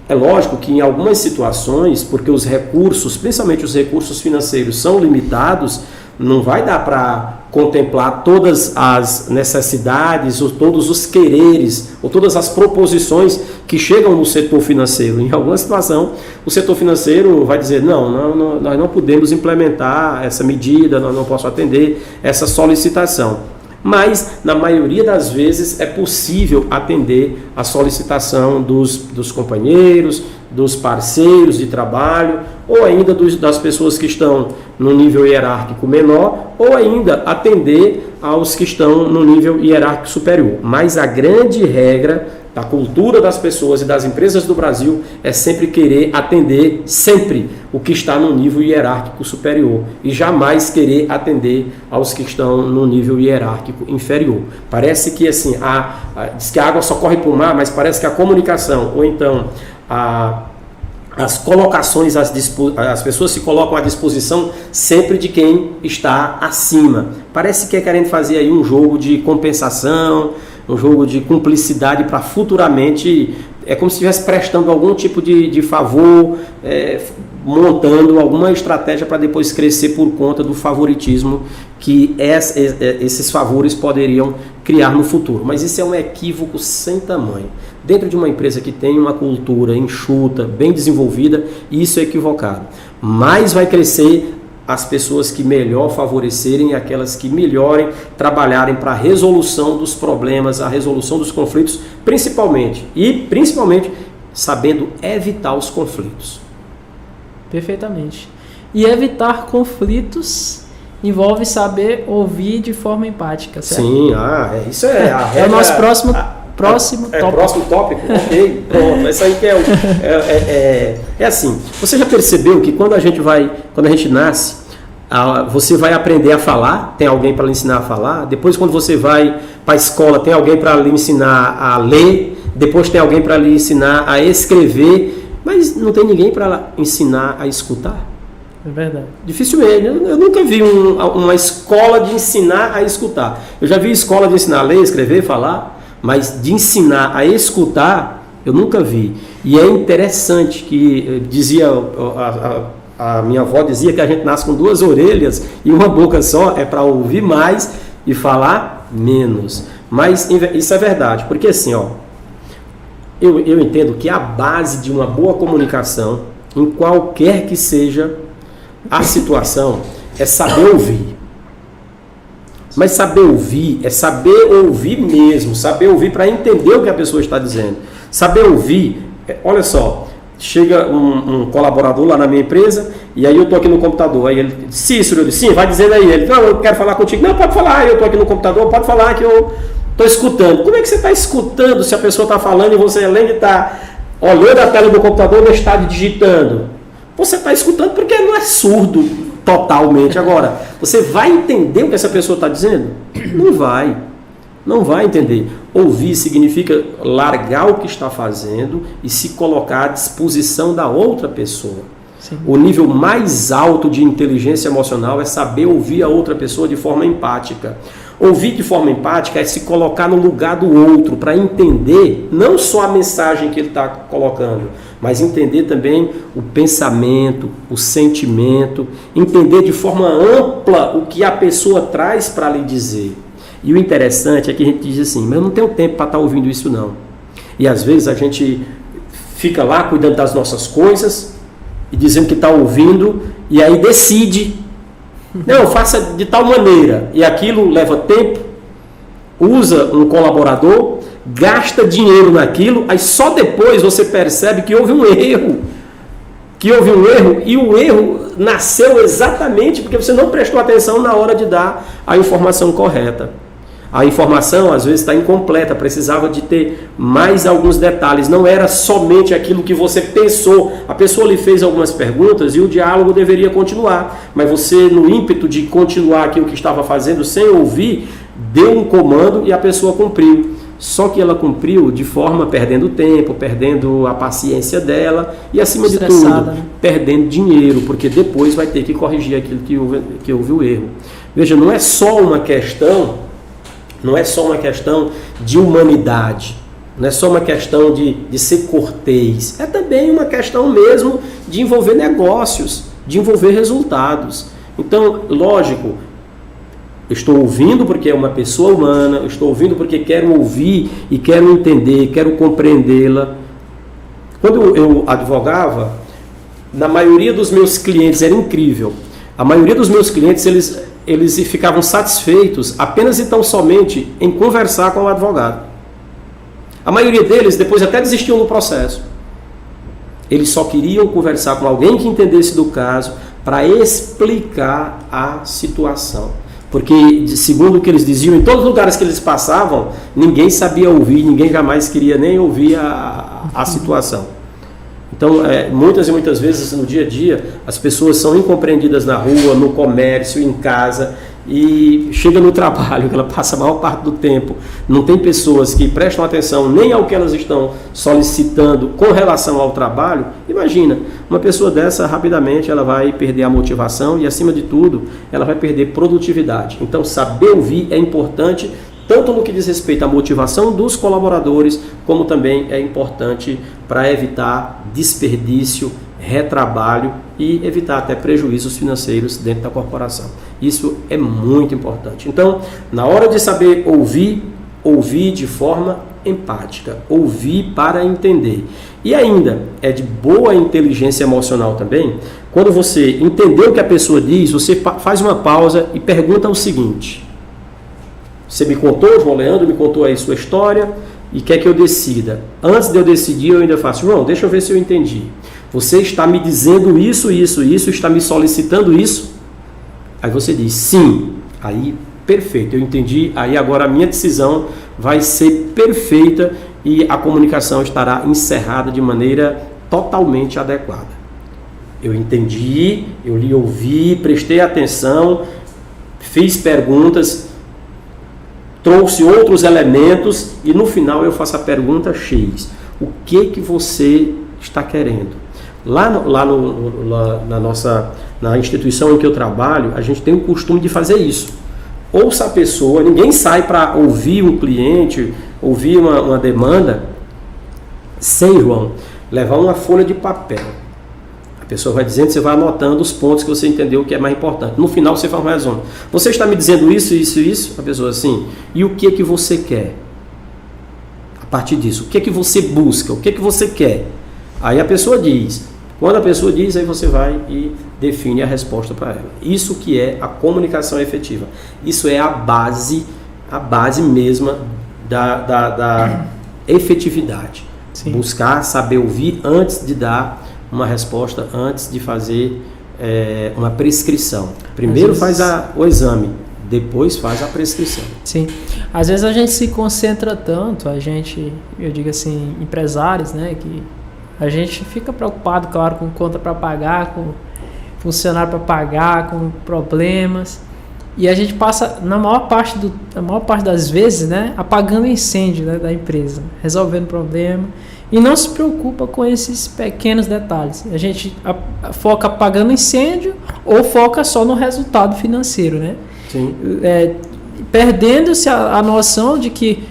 É lógico que em algumas situações, porque os recursos, principalmente os recursos financeiros, são limitados, não vai dar para contemplar todas as necessidades, ou todos os quereres, ou todas as proposições que chegam no setor financeiro. Em alguma situação, o setor financeiro vai dizer, não, nós não podemos implementar essa medida, nós não posso atender essa solicitação. Mas, na maioria das vezes, é possível atender a solicitação dos companheiros, dos parceiros de trabalho, ou ainda das pessoas que estão no nível hierárquico menor, ou ainda atender aos que estão no nível hierárquico superior. Mas a grande regra da cultura das pessoas e das empresas do Brasil é sempre querer atender sempre o que está no nível hierárquico superior e jamais querer atender aos que estão no nível hierárquico inferior. Parece que assim, diz que a água só corre para o mar, mas parece que a comunicação, ou então as colocações, as pessoas se colocam à disposição sempre de quem está acima. Parece que é querendo fazer aí um jogo de compensação, um jogo de cumplicidade para futuramente, é como se estivesse prestando algum tipo de favor, montando alguma estratégia para depois crescer por conta do favoritismo que esses favores poderiam criar no futuro. Mas isso é um equívoco sem tamanho. Dentro de uma empresa que tem uma cultura enxuta, bem desenvolvida, isso é equivocado. Mais vai crescer as pessoas que melhor favorecerem e aquelas que melhorem trabalharem para a resolução dos problemas, a resolução dos conflitos, principalmente sabendo evitar os conflitos. Perfeitamente. E evitar conflitos envolve saber ouvir de forma empática, certo? Sim, isso é a regra. É o nosso próximo tópico. Próximo tópico? Ok, pronto. Isso aí que é assim. Você já percebeu que quando a gente nasce, você vai aprender a falar, tem alguém para lhe ensinar a falar. Depois, quando você vai para a escola, tem alguém para lhe ensinar a ler. Depois tem alguém para lhe ensinar a escrever. Mas não tem ninguém para ensinar a escutar. É verdade. Dificilmente. Eu nunca vi uma escola de ensinar a escutar. Eu já vi escola de ensinar a ler, escrever, falar, mas de ensinar a escutar, eu nunca vi. E é interessante que dizia, a minha avó dizia que a gente nasce com 2 orelhas e uma boca só, é para ouvir mais e falar menos. Mas isso é verdade, porque assim, eu entendo que a base de uma boa comunicação, em qualquer que seja a situação, é saber ouvir. Mas saber ouvir é saber ouvir mesmo, saber ouvir para entender o que a pessoa está dizendo. Saber ouvir, olha só, chega um colaborador lá na minha empresa, e aí eu estou aqui no computador, aí ele diz, Cícero, eu disse, sim, vai dizendo aí, ele, não, eu quero falar contigo, não, pode falar, eu estou aqui no computador, pode falar que eu estou escutando. Como é que você está escutando se a pessoa está falando e você, além de estar olhando a tela do computador, não está digitando? Você está escutando porque não é surdo totalmente. Agora, você vai entender o que essa pessoa está dizendo? Não vai entender. Ouvir significa largar o que está fazendo e se colocar à disposição da outra pessoa. Sim. O nível mais alto de inteligência emocional é saber ouvir a outra pessoa de forma empática. Ouvir de forma empática é se colocar no lugar do outro para entender não só a mensagem que ele está colocando, mas entender também o pensamento, o sentimento, entender de forma ampla o que a pessoa traz para lhe dizer. E o interessante é que a gente diz assim, mas eu não tenho tempo para estar ouvindo isso não. E às vezes a gente fica lá cuidando das nossas coisas e dizendo que está ouvindo e aí decide, não, faça de tal maneira. E aquilo leva tempo, usa um colaborador, gasta dinheiro naquilo, aí só depois você percebe que houve um erro. E o erro nasceu exatamente porque você não prestou atenção na hora de dar a informação correta. A informação às vezes está incompleta, precisava de ter mais alguns detalhes, não era somente aquilo que você pensou. A pessoa lhe fez algumas perguntas e o diálogo deveria continuar, mas você, no ímpeto de continuar aquilo que estava fazendo sem ouvir, deu um comando e a pessoa cumpriu. Só que ela cumpriu de forma perdendo tempo, perdendo a paciência dela e, acima de tudo, perdendo dinheiro, porque depois vai ter que corrigir aquilo que houve o erro. Veja, não é só uma questão de humanidade, não é só uma questão de ser cortês, é também uma questão mesmo de envolver negócios, de envolver resultados. Então, lógico, eu estou ouvindo porque é uma pessoa humana, eu estou ouvindo porque quero ouvir e quero entender, quero compreendê-la. Quando eu advogava, na maioria dos meus clientes era incrível. A maioria dos meus clientes, eles ficavam satisfeitos apenas e tão somente em conversar com o advogado. A maioria deles depois até desistiam do processo. Eles só queriam conversar com alguém que entendesse do caso para explicar a situação. Porque, segundo o que eles diziam, em todos os lugares que eles passavam, ninguém sabia ouvir, ninguém jamais queria nem ouvir a situação. Então, muitas e muitas vezes no dia a dia, as pessoas são incompreendidas na rua, no comércio, em casa, e chega no trabalho, que ela passa a maior parte do tempo, não tem pessoas que prestam atenção nem ao que elas estão solicitando com relação ao trabalho. Imagina, uma pessoa dessa, rapidamente, ela vai perder a motivação e, acima de tudo, ela vai perder produtividade. Então, saber ouvir é importante, tanto no que diz respeito à motivação dos colaboradores, como também é importante para evitar desperdício, retrabalho e evitar até prejuízos financeiros dentro da corporação. Isso é muito importante. Então, na hora de saber ouvir, ouvir de forma empática, ouvir para entender. E ainda, é de boa inteligência emocional também, quando você entendeu o que a pessoa diz, você faz uma pausa e pergunta o seguinte: você me contou, João Leandro, me contou aí sua história e quer que eu decida. Antes de eu decidir, eu ainda faço: João, deixa eu ver se eu entendi. Você está me dizendo isso, está me solicitando isso? Aí você diz sim. Aí, perfeito, eu entendi. Aí agora a minha decisão vai ser perfeita e a comunicação estará encerrada de maneira totalmente adequada. Eu entendi, eu lhe ouvi, prestei atenção, fiz perguntas, trouxe outros elementos e no final eu faço a pergunta X. O que você está querendo? Na instituição em que eu trabalho, a gente tem o costume de fazer isso. Ouça a pessoa, ninguém sai para ouvir um cliente, ouvir uma demanda, sem, João, levar uma folha de papel. A pessoa vai dizendo, você vai anotando os pontos que você entendeu que é mais importante. No final você faz um resumo. Você está me dizendo isso, isso, isso? A pessoa assim, e o que que você quer? A partir disso, o que que você busca? O que que você quer? Aí a pessoa diz. Quando a pessoa diz, aí você vai e define a resposta para ela. Isso que é a comunicação efetiva. Isso é a base mesma da efetividade. Sim. Buscar saber ouvir antes de dar uma resposta, antes de fazer uma prescrição. Primeiro faz o exame, depois faz a prescrição. Sim. Às vezes a gente se concentra tanto, eu digo assim, empresários, né, que a gente fica preocupado, claro, com conta para pagar, com funcionário para pagar, com problemas. E a gente passa, a maior parte das vezes, né, apagando incêndio, né, da empresa, resolvendo problema. E não se preocupa com esses pequenos detalhes. A gente foca apagando incêndio ou foca só no resultado financeiro, né? Sim. Perdendo-se a noção de que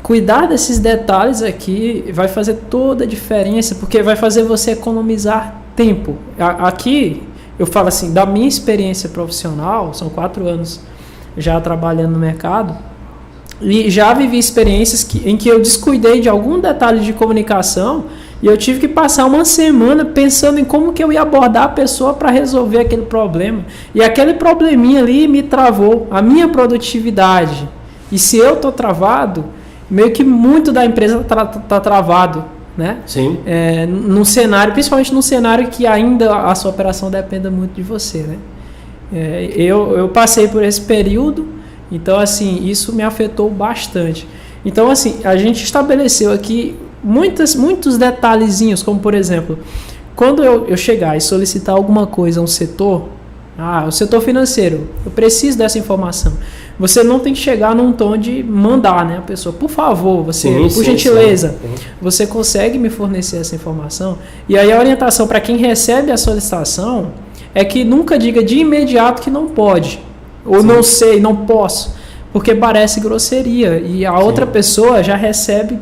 cuidar desses detalhes aqui vai fazer toda a diferença, porque vai fazer você economizar tempo. Aqui, eu falo assim, da minha experiência profissional, são 4 anos já trabalhando no mercado, e já vivi experiências em que eu descuidei de algum detalhe de comunicação e eu tive que passar uma semana pensando em como que eu ia abordar a pessoa para resolver aquele problema. E aquele probleminha ali me travou a minha produtividade. E se eu estou travado, meio que muito da empresa está travado, né? Sim. Num cenário, principalmente num cenário que ainda a sua operação dependa muito de você, né? Eu passei por esse período, então assim, isso me afetou bastante. Então assim, a gente estabeleceu aqui muitos detalhezinhos, como por exemplo, quando eu chegar e solicitar alguma coisa a um setor, o setor financeiro, eu preciso dessa informação. Você não tem que chegar num tom de mandar, né, a pessoa, por favor, por gentileza, você consegue me fornecer essa informação? E aí a orientação para quem recebe a solicitação é que nunca diga de imediato que não pode, ou não sei, não posso, porque parece grosseria e a outra pessoa já recebe,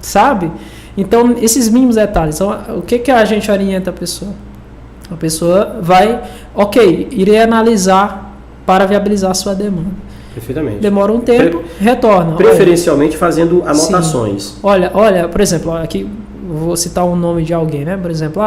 sabe? Então, esses mínimos detalhes, então, o que a gente orienta a pessoa? A pessoa vai, ok, irei analisar para viabilizar a sua demanda. Perfeitamente. Demora um tempo, retorna. Preferencialmente fazendo anotações. Sim. Olha, por exemplo, aqui vou citar um nome de alguém, né? Por exemplo,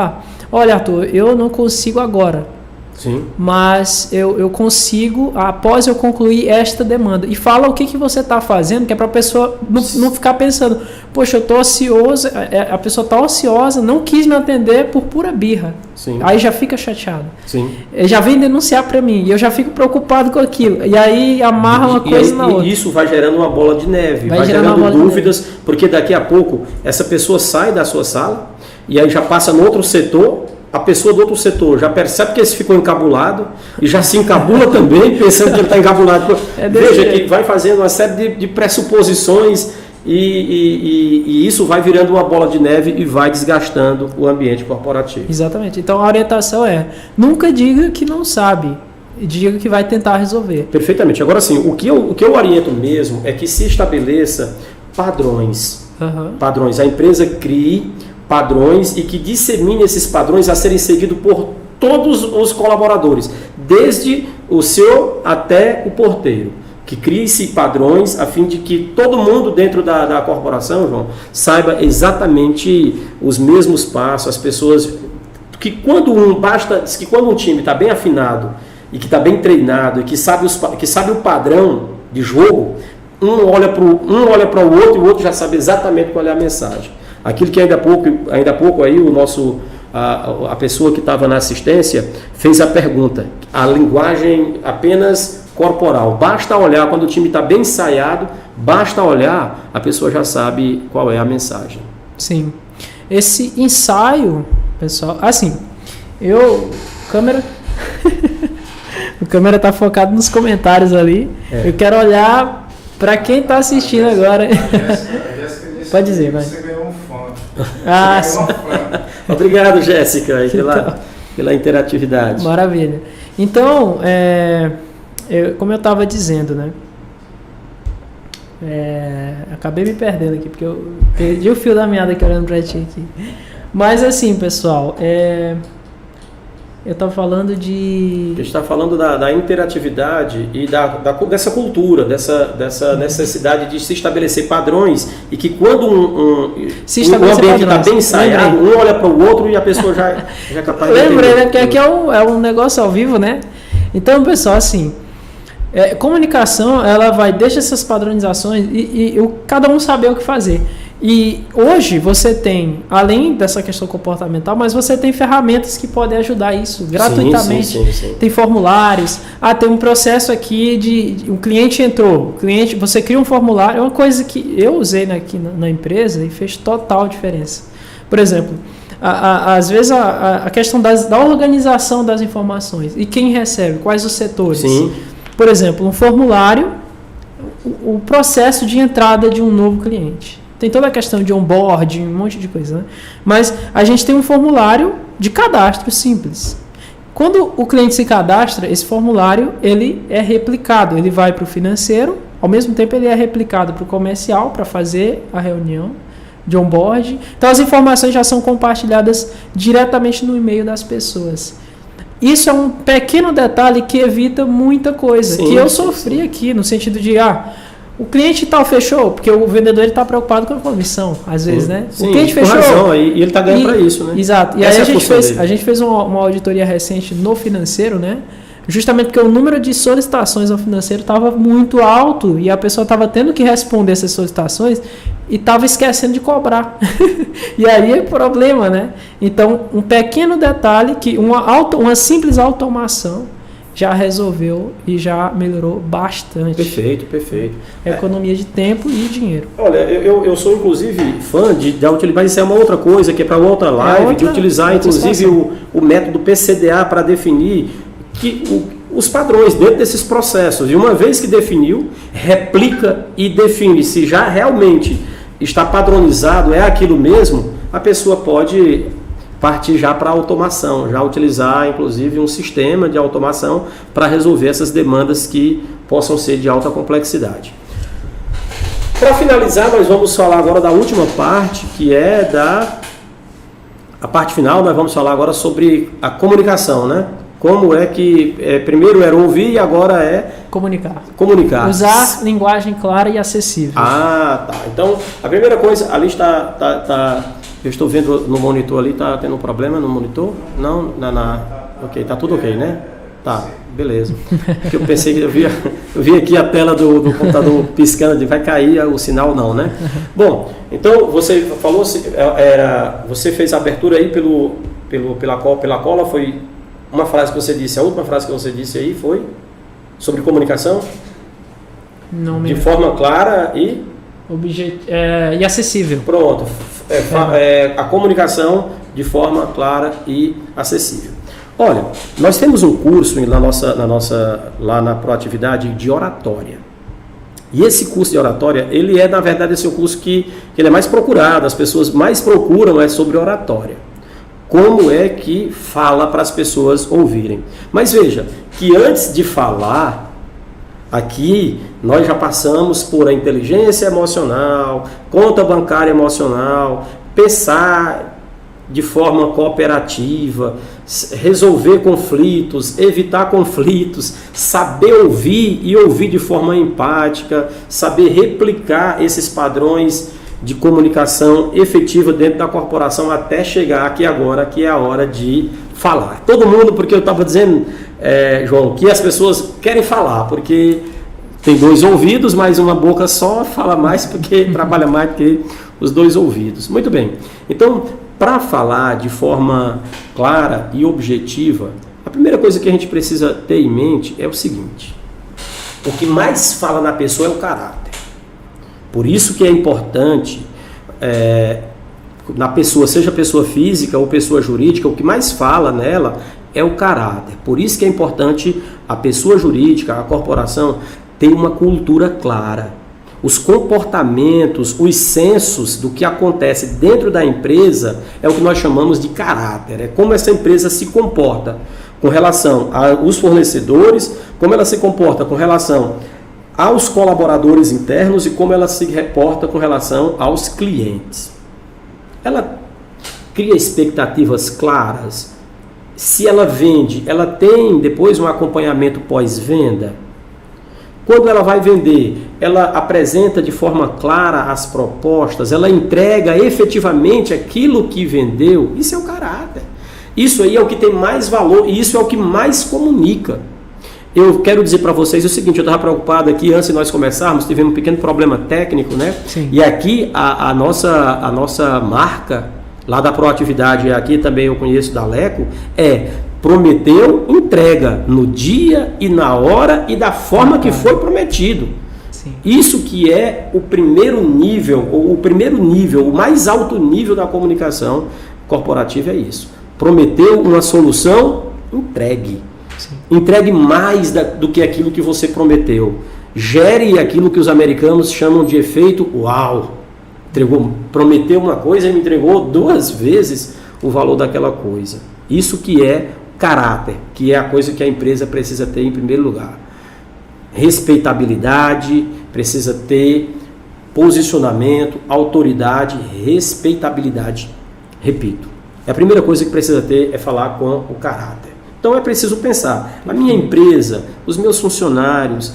olha, Arthur, eu não consigo agora. Sim. Mas eu consigo, após eu concluir esta demanda. E fala o que você está fazendo, que é para a pessoa não ficar pensando, poxa, eu estou ocioso, a pessoa está ociosa, não quis me atender por pura birra. Sim. Aí já fica chateado. Sim. Já vem denunciar para mim, e eu já fico preocupado com aquilo. E aí amarra uma coisa na outra. E isso vai gerando uma bola de neve, vai gerando dúvidas, porque daqui a pouco essa pessoa sai da sua sala, e aí já passa no outro setor. A pessoa do outro setor já percebe que esse ficou encabulado e já se encabula também, pensando que ele está encabulado. Veja que vai fazendo uma série de pressuposições e isso vai virando uma bola de neve e vai desgastando o ambiente corporativo. Exatamente. Então a orientação é, nunca diga que não sabe, diga que vai tentar resolver. Perfeitamente. Agora sim, o que eu oriento mesmo é que se estabeleça padrões. Padrões. A empresa crie padrões e que dissemine esses padrões a serem seguidos por todos os colaboradores, desde o seu até o porteiro. Que crie-se padrões a fim de que todo mundo dentro da corporação, João, saiba exatamente os mesmos passos, as pessoas... que quando um time está bem afinado e que está bem treinado e que sabe o padrão de jogo, um olha para o outro e o outro já sabe exatamente qual é a mensagem. Aquilo que ainda há pouco aí a pessoa que estava na assistência fez a pergunta, a linguagem apenas corporal, basta olhar, quando o time está bem ensaiado, basta olhar, a pessoa já sabe qual é a mensagem. Sim, esse ensaio, pessoal, assim, o câmera está focado nos comentários ali, eu quero olhar para quem está assistindo agora. Pode dizer, vai. Você ganhou um fã. Sim. Obrigado, Jéssica, pela interatividade. Maravilha. Então, como eu estava dizendo, né? Acabei me perdendo aqui, porque eu perdi o fio da meada aqui olhando para ti aqui. Mas assim, pessoal, eu estava falando de... A gente está falando da interatividade e dessa cultura, dessa necessidade de se estabelecer padrões e que quando um ambiente está bem ensaiado, um olha para o outro e a pessoa já é capaz de entender. Lembrei, né? Porque aqui é um negócio ao vivo, né? Então, pessoal, assim, comunicação, ela vai deixar essas padronizações e cada um saber o que fazer. E hoje você tem, além dessa questão comportamental, mas você tem ferramentas que podem ajudar isso gratuitamente. Sim. Tem formulários. Tem um processo aqui o cliente entrou, você cria um formulário, é uma coisa que eu usei aqui na empresa e fez total diferença. Por exemplo, às vezes a questão da organização das informações e quem recebe, quais os setores. Sim. Por exemplo, um formulário, o processo de entrada de um novo cliente. Tem toda a questão de onboarding, um monte de coisa, né? Mas a gente tem um formulário de cadastro simples. Quando o cliente se cadastra, esse formulário ele é replicado, ele vai para o financeiro, ao mesmo tempo ele é replicado para o comercial para fazer a reunião de onboarding. Então as informações já são compartilhadas diretamente no e-mail das pessoas. Isso é um pequeno detalhe que evita muita coisa, que eu sofri aqui, no sentido de, o cliente tal fechou, porque o vendedor está preocupado com a comissão, às vezes, né? Sim, o cliente fechou. Com razão, e ele está ganhando para isso, né? Exato. E aí a gente fez uma auditoria recente no financeiro, né? Justamente porque o número de solicitações ao financeiro estava muito alto e a pessoa estava tendo que responder essas solicitações e estava esquecendo de cobrar. E aí é problema, né? Então, um pequeno detalhe, que uma simples automação já resolveu e já melhorou bastante. Perfeito. Economia de tempo e dinheiro. Olha, eu sou inclusive fã de utilizar, isso é uma outra coisa, que é para outra live, de utilizar inclusive o método PCDA para definir os padrões dentro desses processos. E uma vez que definiu, replica e define se já realmente está padronizado, é aquilo mesmo, a pessoa pode partir já para a automação, já utilizar inclusive um sistema de automação para resolver essas demandas que possam ser de alta complexidade. Para finalizar, nós vamos falar agora da última parte, que é a parte final nós vamos falar agora sobre a comunicação, né? Como é que primeiro era ouvir e agora é comunicar. Usar linguagem clara e acessível. Ah, tá. Então, a primeira coisa, ali está eu estou vendo no monitor ali, está tendo um problema no monitor? Não? Ok, tá tudo ok, né? Tá, beleza. Porque eu pensei que eu vi aqui a tela do computador piscando, vai cair o sinal, não, né? Bom, então você falou, você fez a abertura aí pela cola, foi uma frase que você disse, a última frase que você disse aí foi sobre comunicação? Não me de forma clara e acessível. Pronto, a comunicação de forma clara e acessível. Olha, nós temos um curso lá na Proatividade de oratória. E esse curso de oratória, ele na verdade, esse é um curso que ele é mais procurado, as pessoas mais procuram sobre oratória. Como é que fala para as pessoas ouvirem. Mas veja, que antes de falar, aqui nós já passamos por a inteligência emocional, conta bancária emocional, pensar de forma cooperativa, resolver conflitos, evitar conflitos, saber ouvir e ouvir de forma empática, saber replicar esses padrões de comunicação efetiva dentro da corporação até chegar aqui agora, que é a hora de falar. Todo mundo, porque eu estava dizendo, João, que as pessoas querem falar, porque tem 2 ouvidos, mas uma boca só fala mais porque trabalha mais do que os 2 ouvidos. Muito bem. Então, para falar de forma clara e objetiva, a primeira coisa que a gente precisa ter em mente é o seguinte: o que mais fala na pessoa é o caráter. Por isso que é importante, na pessoa, seja pessoa física ou pessoa jurídica, o que mais fala nela é o caráter. Por isso que é importante a pessoa jurídica, a corporação, ter uma cultura clara. Os comportamentos, os sensos do que acontece dentro da empresa é o que nós chamamos de caráter. É como essa empresa se comporta com relação aos fornecedores, como ela se comporta com relação aos colaboradores internos e como ela se reporta com relação aos clientes. Ela cria expectativas claras. Se ela vende, ela tem depois um acompanhamento pós-venda. Quando ela vai vender, ela apresenta de forma clara as propostas, ela entrega efetivamente aquilo que vendeu. Isso é o caráter. Isso aí é o que tem mais valor e isso é o que mais comunica. Eu quero dizer para vocês o seguinte, eu estava preocupado aqui antes de nós começarmos, tivemos um pequeno problema técnico, né? Sim. E aqui a nossa marca, lá da Proatividade, aqui também eu conheço da Leco, prometeu, entrega no dia e na hora e da forma que foi prometido. Sim. Isso que é o primeiro nível, o mais alto nível da comunicação corporativa é isso. Prometeu uma solução, entregue. Sim. Entregue mais do que aquilo que você prometeu. Gere aquilo que os americanos chamam de efeito uau. Prometeu uma coisa e me entregou 2 vezes o valor daquela coisa. Isso que é caráter, que é a coisa que a empresa precisa ter em primeiro lugar. Respeitabilidade, precisa ter posicionamento, autoridade, respeitabilidade. Repito, a primeira coisa que precisa ter é falar com o caráter. Então é preciso pensar, a minha empresa, os meus funcionários,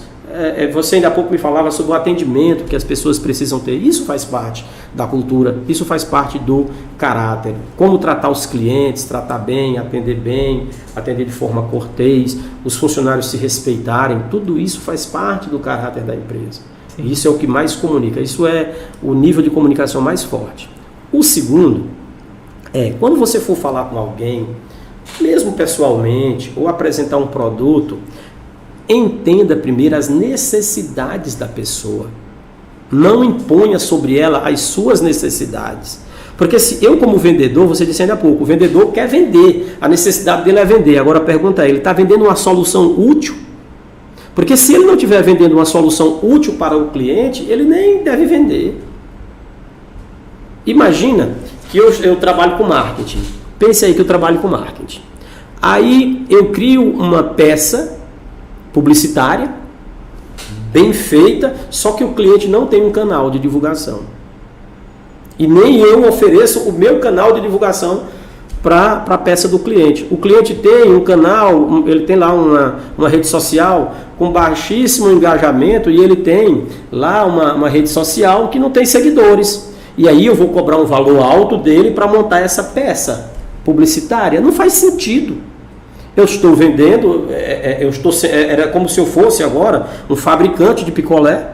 você ainda há pouco me falava sobre o atendimento que as pessoas precisam ter. Isso faz parte da cultura, isso faz parte do caráter. Como tratar os clientes, tratar bem, atender de forma cortês, os funcionários se respeitarem, tudo isso faz parte do caráter da empresa. Sim. Isso é o que mais comunica, isso é o nível de comunicação mais forte. O segundo quando você for falar com alguém, mesmo pessoalmente, ou apresentar um produto, entenda primeiro as necessidades da pessoa. Não imponha sobre ela as suas necessidades. Porque se eu como vendedor, você disse ainda há pouco, o vendedor quer vender, a necessidade dele é vender. Agora a pergunta é, ele está vendendo uma solução útil? Porque se ele não estiver vendendo uma solução útil para o cliente, ele nem deve vender. Imagina que eu trabalho com marketing. Pense aí que eu trabalho com marketing. Aí eu crio uma peça publicitária, bem feita, só que o cliente não tem um canal de divulgação. E nem eu ofereço o meu canal de divulgação para a peça do cliente. O cliente tem um canal, ele tem lá uma rede social com baixíssimo engajamento e ele tem lá uma rede social que não tem seguidores. E aí eu vou cobrar um valor alto dele para montar essa peça publicitária. Não faz sentido. Eu estou vendendo, era como se eu fosse agora um fabricante de picolé,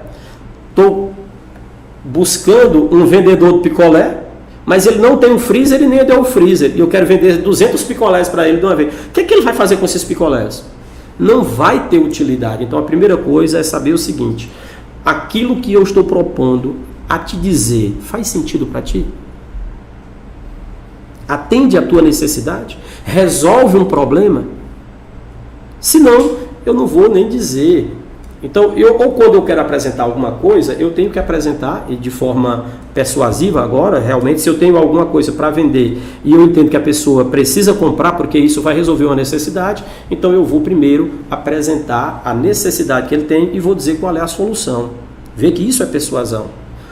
estou buscando um vendedor de picolé, mas ele não tem um freezer e nem deu um freezer, e eu quero vender 200 picolés para ele de uma vez. O que é que ele vai fazer com esses picolés? Não vai ter utilidade. Então a primeira coisa é saber o seguinte: aquilo que eu estou propondo a te dizer faz sentido para ti? Atende à tua necessidade? Resolve um problema? Se não, eu não vou nem dizer. Então, ou quando eu quero apresentar alguma coisa, eu tenho que apresentar de forma persuasiva agora, realmente, se eu tenho alguma coisa para vender e eu entendo que a pessoa precisa comprar porque isso vai resolver uma necessidade, então eu vou primeiro apresentar a necessidade que ele tem e vou dizer qual é a solução. Vê que isso é persuasão.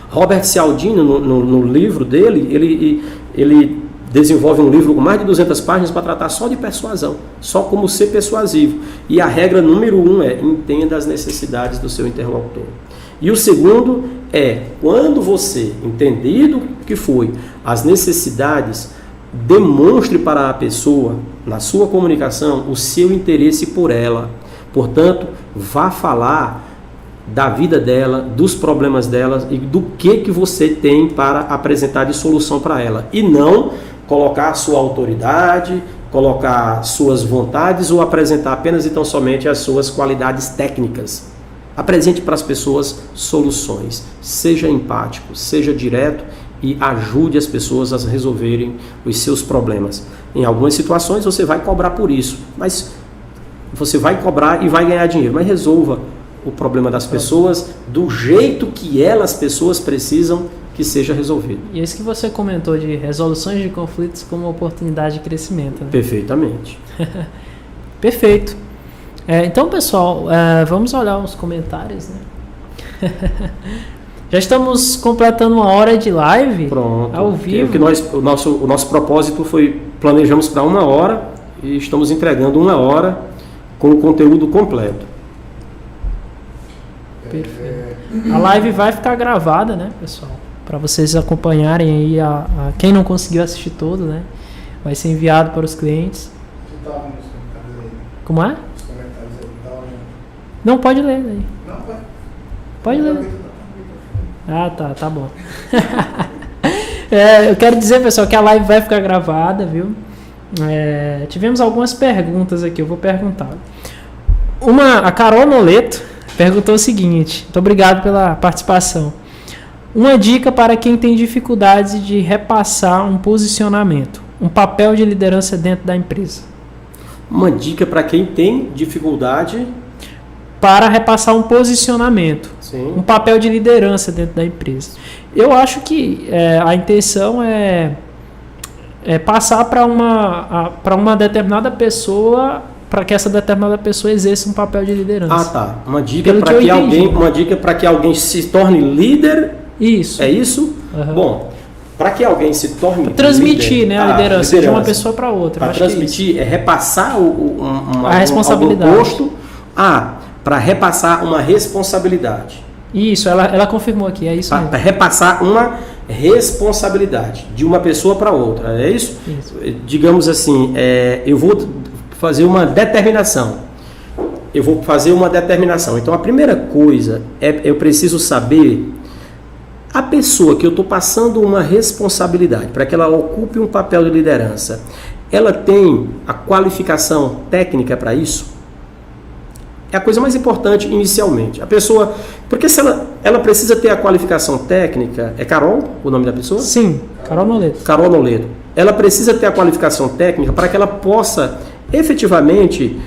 Robert Cialdini, no livro dele, ele desenvolve um livro com mais de 200 páginas para tratar só de persuasão, só como ser persuasivo. E a regra número 1 é: entenda as necessidades do seu interlocutor. E o segundo é, quando você, entendido que foi as necessidades, demonstre para a pessoa, na sua comunicação, o seu interesse por ela. Portanto, vá falar da vida dela, dos problemas dela e do que você tem para apresentar de solução para ela. E não colocar sua autoridade, colocar suas vontades ou apresentar apenas e tão somente as suas qualidades técnicas. Apresente para as pessoas soluções. Seja empático, seja direto e ajude as pessoas a resolverem os seus problemas. Em algumas situações você vai cobrar por isso, mas você vai cobrar e vai ganhar dinheiro, mas resolva o problema das pessoas do jeito que as pessoas precisam que seja resolvido. E isso que você comentou de resoluções de conflitos como oportunidade de crescimento, né? Perfeitamente. Perfeito. Então, pessoal, vamos olhar os comentários, né? Já estamos completando 1 hora de live. Pronto. Ao vivo. O nosso propósito foi, planejamos para 1 hora e estamos entregando 1 hora com o conteúdo completo. Perfeito. A live vai ficar gravada, né, pessoal? Para vocês acompanharem aí quem não conseguiu assistir todo, né? Vai ser enviado para os clientes. Como é? Os comentários aí, não, pode ler aí. Não, Pode ler. Ah, tá bom. Eu quero dizer, pessoal, que a live vai ficar gravada, viu? Tivemos algumas perguntas aqui, eu vou perguntar. A Carol Noleto perguntou o seguinte: muito obrigado pela participação. Uma dica para quem tem dificuldades de repassar um posicionamento, um papel de liderança dentro da empresa. Uma dica para quem tem dificuldade para repassar um posicionamento, sim, um papel de liderança dentro da empresa. Eu acho que a intenção é passar para uma determinada pessoa, para que essa determinada pessoa exerça um papel de liderança. Ah, tá. Uma dica para que alguém se torne líder. Isso. É isso? Uhum. Bom, para que alguém se torne transmitir, líder, né, a liderança de uma pessoa para outra. Para transmitir, repassar a responsabilidade. Algum posto. Para repassar uma responsabilidade. Isso, ela confirmou aqui, é isso mesmo. Para repassar uma responsabilidade de uma pessoa para outra, é isso? Isso. Digamos assim, eu vou fazer uma determinação. Então, a primeira coisa eu preciso saber a pessoa que eu estou passando uma responsabilidade para que ela ocupe um papel de liderança. Ela tem a qualificação técnica para isso? É a coisa mais importante inicialmente. A pessoa, porque se ela precisa ter a qualificação técnica, é Carol o nome da pessoa? Sim, Carol Noleto. Carol Noleto. Ela precisa ter a qualificação técnica para que ela possa efetivamente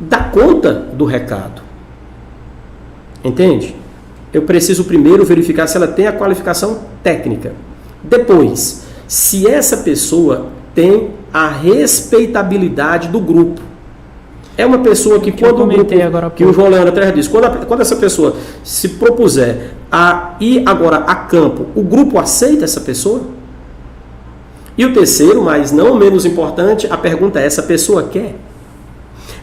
dar conta do recado. Entende? Eu preciso primeiro verificar se ela tem a qualificação técnica. Depois, se essa pessoa tem a respeitabilidade do grupo. É uma pessoa que quando o grupo, que o João Leandro atrás disse, quando essa pessoa se propuser a ir agora a campo, o grupo aceita essa pessoa? E o terceiro, mas não menos importante, a pergunta é: essa pessoa quer?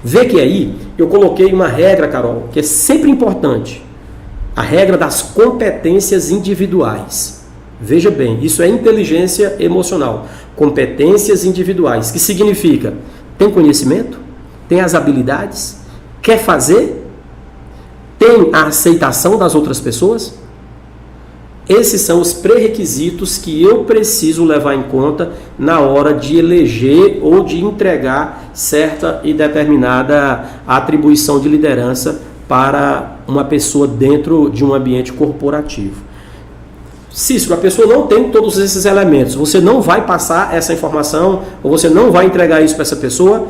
Vê que aí eu coloquei uma regra, Carol, que é sempre importante. A regra das competências individuais. Veja bem, isso é inteligência emocional. Competências individuais, que significa: tem conhecimento? Tem as habilidades? Quer fazer? Tem a aceitação das outras pessoas? Esses são os pré-requisitos que eu preciso levar em conta na hora de eleger ou de entregar certa e determinada atribuição de liderança para uma pessoa dentro de um ambiente corporativo. Cícero, a pessoa não tem todos esses elementos. Você não vai passar essa informação ou você não vai entregar isso para essa pessoa?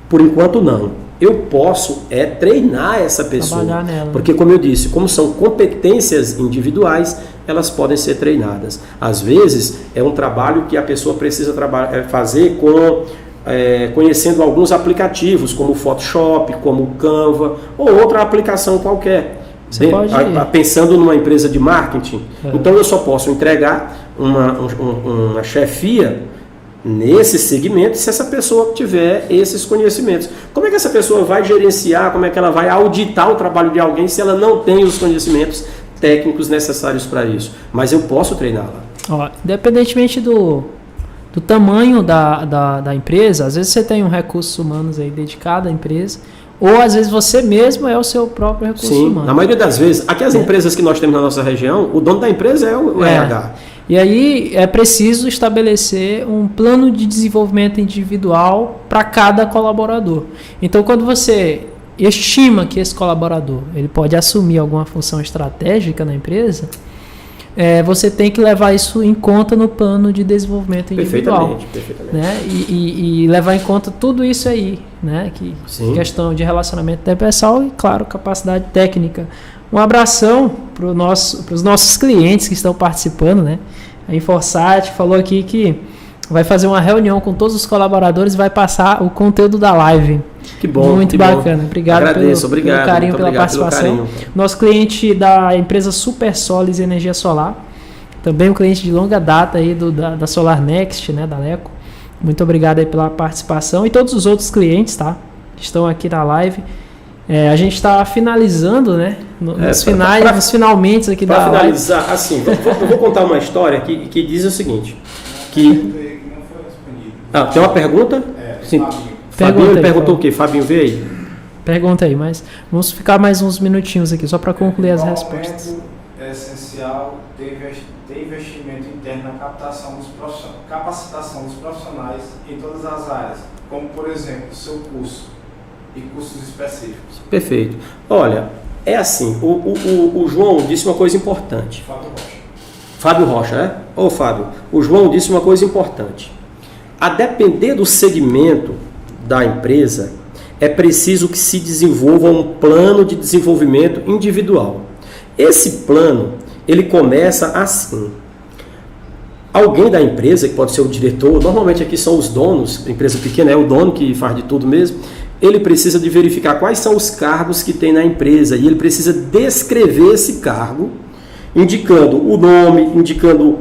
Por enquanto, não. Eu posso treinar essa pessoa. Trabalhar nela. Porque, como eu disse, como são competências individuais, elas podem ser treinadas. Às vezes, é um trabalho que a pessoa precisa fazer conhecendo alguns aplicativos, como o Photoshop, como o Canva, ou outra aplicação qualquer. Você pode pensando numa empresa de marketing. Então, eu só posso entregar uma chefia nesse segmento se essa pessoa tiver esses conhecimentos. Como é que essa pessoa vai gerenciar, como é que ela vai auditar o trabalho de alguém se ela não tem os conhecimentos técnicos necessários para isso? Mas eu posso treiná-la. Independentemente do tamanho da empresa, às vezes você tem um recursos humanos aí dedicado à empresa, ou às vezes você mesmo é o seu próprio recurso humano. Na maioria das vezes, aqui as empresas que nós temos na nossa região, o dono da empresa é o RH. E aí é preciso estabelecer um plano de desenvolvimento individual para cada colaborador. Então, quando você estima que esse colaborador ele pode assumir alguma função estratégica na empresa, você tem que levar isso em conta no plano de desenvolvimento individual. Perfeitamente. Né? E levar em conta tudo isso aí, né? Questão de relacionamento interpessoal e, claro, capacidade técnica. Um abração para os nossos clientes que estão participando, né? A Inforsat falou aqui que vai fazer uma reunião com todos os colaboradores e vai passar o conteúdo da live. Que bom. Muito bacana. Obrigado. Agradeço, pelo carinho, pela participação. Nosso cliente da empresa Super Solis Energia Solar, também um cliente de longa data aí da Solar Next, né, da Leco. Muito obrigado aí pela participação e todos os outros clientes, tá? Que estão aqui na live. A gente está finalizando, né? Nos finalmente aqui da live. Para finalizar, assim, eu vou contar uma história que diz o seguinte. Tem uma pergunta? Sim. Fabinho perguntou o quê? Fabinho veio aí? Pergunta aí, mas vamos ficar mais uns minutinhos aqui, só para concluir as respostas. É essencial ter investimento interno na capacitação dos profissionais em todas as áreas, como, por exemplo, o seu curso e cursos específicos. Perfeito. Olha, é assim, o João disse uma coisa importante. Fábio Rocha, né? Ô Fábio, o João disse uma coisa importante. A depender do segmento da empresa, é preciso que se desenvolva um plano de desenvolvimento individual. Esse plano, ele começa assim. Alguém da empresa, que pode ser o diretor, normalmente aqui são os donos, empresa pequena é o dono que faz de tudo mesmo, ele precisa de verificar quais são os cargos que tem na empresa e ele precisa descrever esse cargo, indicando o nome, indicando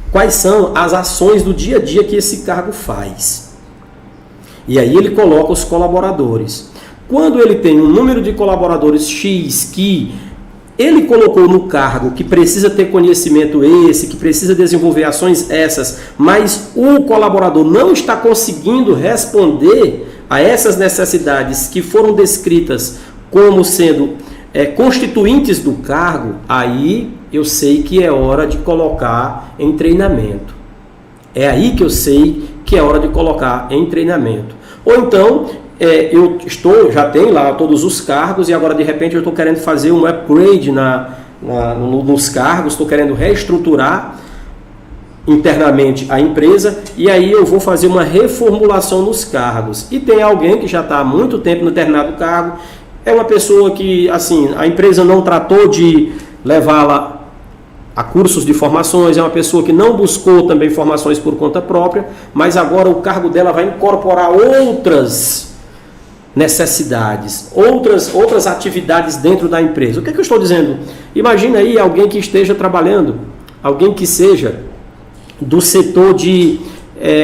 quais são as ações do dia a dia que esse cargo faz. E aí ele coloca os colaboradores. Quando ele tem um número de colaboradores X que ele colocou no cargo que precisa ter conhecimento que precisa desenvolver ações essas, mas o colaborador não está conseguindo responder a essas necessidades que foram descritas como sendo constituintes do cargo, aí eu sei que é hora de colocar em treinamento. É aí que eu sei que é hora de colocar em treinamento. Ou então, já tenho lá todos os cargos e agora de repente eu estou querendo fazer um upgrade nos cargos, estou querendo reestruturar internamente a empresa e aí eu vou fazer uma reformulação nos cargos. E tem alguém que já está há muito tempo no determinado cargo, é uma pessoa que assim, a empresa não tratou de levá-la a cursos de formações, é uma pessoa que não buscou também formações por conta própria, mas agora o cargo dela vai incorporar outras necessidades, outras atividades dentro da empresa. O que é que eu estou dizendo? Imagina aí alguém que esteja trabalhando, alguém que seja do setor de...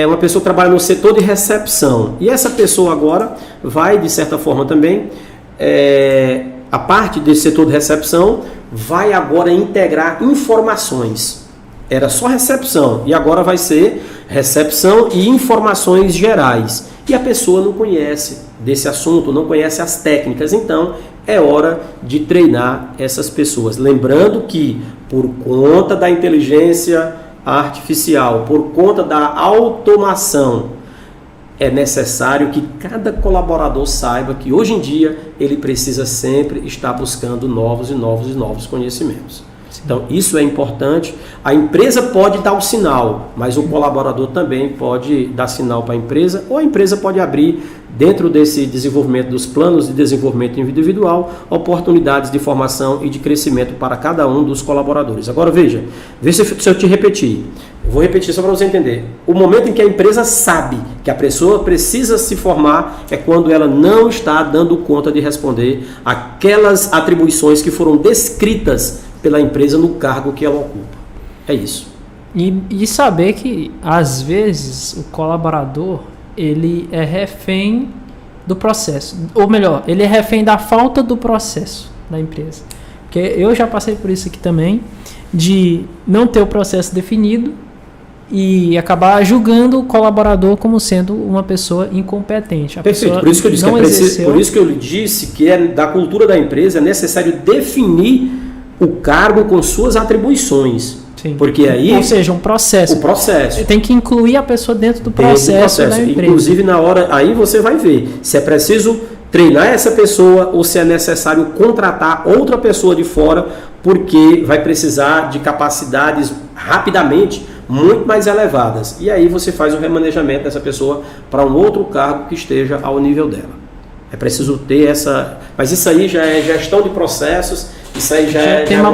uma pessoa que trabalha no setor de recepção. E essa pessoa agora vai, de certa forma também, a parte desse setor de recepção vai agora integrar informações. Era só recepção e agora vai ser recepção e informações gerais. E a pessoa não conhece desse assunto, não conhece as técnicas. Então, é hora de treinar essas pessoas. Lembrando que, por conta da inteligência artificial, por conta da automação, é necessário que cada colaborador saiba que hoje em dia ele precisa sempre estar buscando novos conhecimentos. Então, isso é importante. A empresa pode dar o sinal, mas o colaborador também pode dar sinal para a empresa, ou a empresa pode abrir, dentro desse desenvolvimento dos planos de desenvolvimento individual, oportunidades de formação e de crescimento para cada um dos colaboradores. Agora, veja se eu te repetir. Eu vou repetir só para você entender. O momento em que a empresa sabe que a pessoa precisa se formar é quando ela não está dando conta de responder aquelas atribuições que foram descritas pela empresa no cargo que ela ocupa. É isso. E saber que, às vezes, o colaborador ele é refém do processo. Ou melhor, ele é refém da falta do processo da empresa. Porque eu já passei por isso aqui também, de não ter o processo definido e acabar julgando o colaborador como sendo uma pessoa incompetente. Perfeito, por isso que eu disse por isso que eu lhe disse que da cultura da empresa é necessário definir o cargo com suas atribuições. Sim. Porque aí... Ou seja, um processo. O processo. Tem que incluir a pessoa dentro do processo da empresa. Inclusive, na hora, aí você vai ver se é preciso treinar essa pessoa ou se é necessário contratar outra pessoa de fora, porque vai precisar de capacidades rapidamente muito mais elevadas. E aí você faz o remanejamento dessa pessoa para um outro cargo que esteja ao nível dela. É preciso ter essa... Mas isso aí já é gestão de processos, isso aí já é tema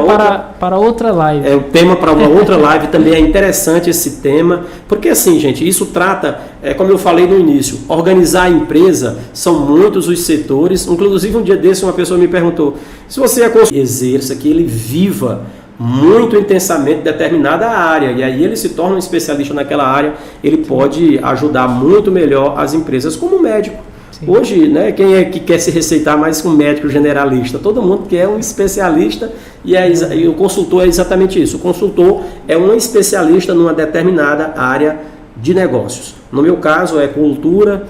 para outra live. É o tema para uma outra live, também é interessante esse tema, porque assim, gente, isso trata, como eu falei no início, organizar a empresa, são muitos os setores, inclusive um dia desse uma pessoa me perguntou, se você exerça, que ele viva muito intensamente determinada área, e aí ele se torna um especialista naquela área, ele pode ajudar muito melhor as empresas como médico. Hoje, né, quem é que quer se receitar mais que um médico generalista? Todo mundo quer um especialista e o consultor é exatamente isso. O consultor é um especialista numa determinada área de negócios. No meu caso é cultura,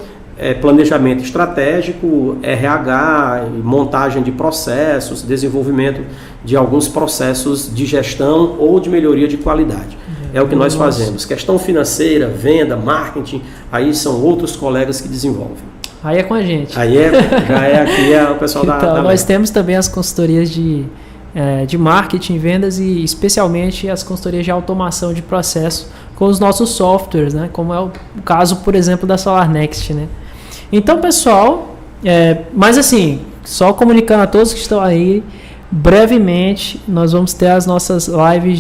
planejamento estratégico, RH, montagem de processos, desenvolvimento de alguns processos de gestão ou de melhoria de qualidade. É o que nós fazemos. Questão financeira, venda, marketing, aí são outros colegas que desenvolvem. Aí é com a gente. Aí aqui é o pessoal então, da nós temos também as consultorias de marketing, vendas e especialmente as consultorias de automação de processo com os nossos softwares, né? Como é o caso, por exemplo, da SolarNext, né? Então, pessoal, mas assim, só comunicando a todos que estão aí, brevemente nós vamos ter as nossas lives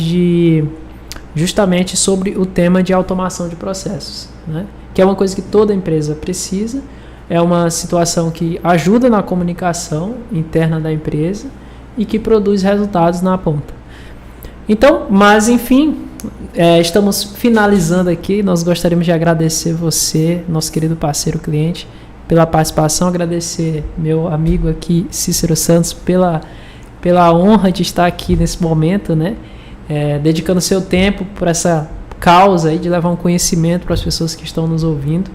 justamente sobre o tema de automação de processos, né? Que é uma coisa que toda empresa precisa. É uma situação que ajuda na comunicação interna da empresa e que produz resultados na ponta. Então, mas enfim, estamos finalizando aqui. Nós gostaríamos de agradecer você, nosso querido parceiro cliente, pela participação. Agradecer meu amigo aqui, Cícero Santos, pela honra de estar aqui nesse momento, né? Dedicando seu tempo por essa causa aí de levar um conhecimento para as pessoas que estão nos ouvindo.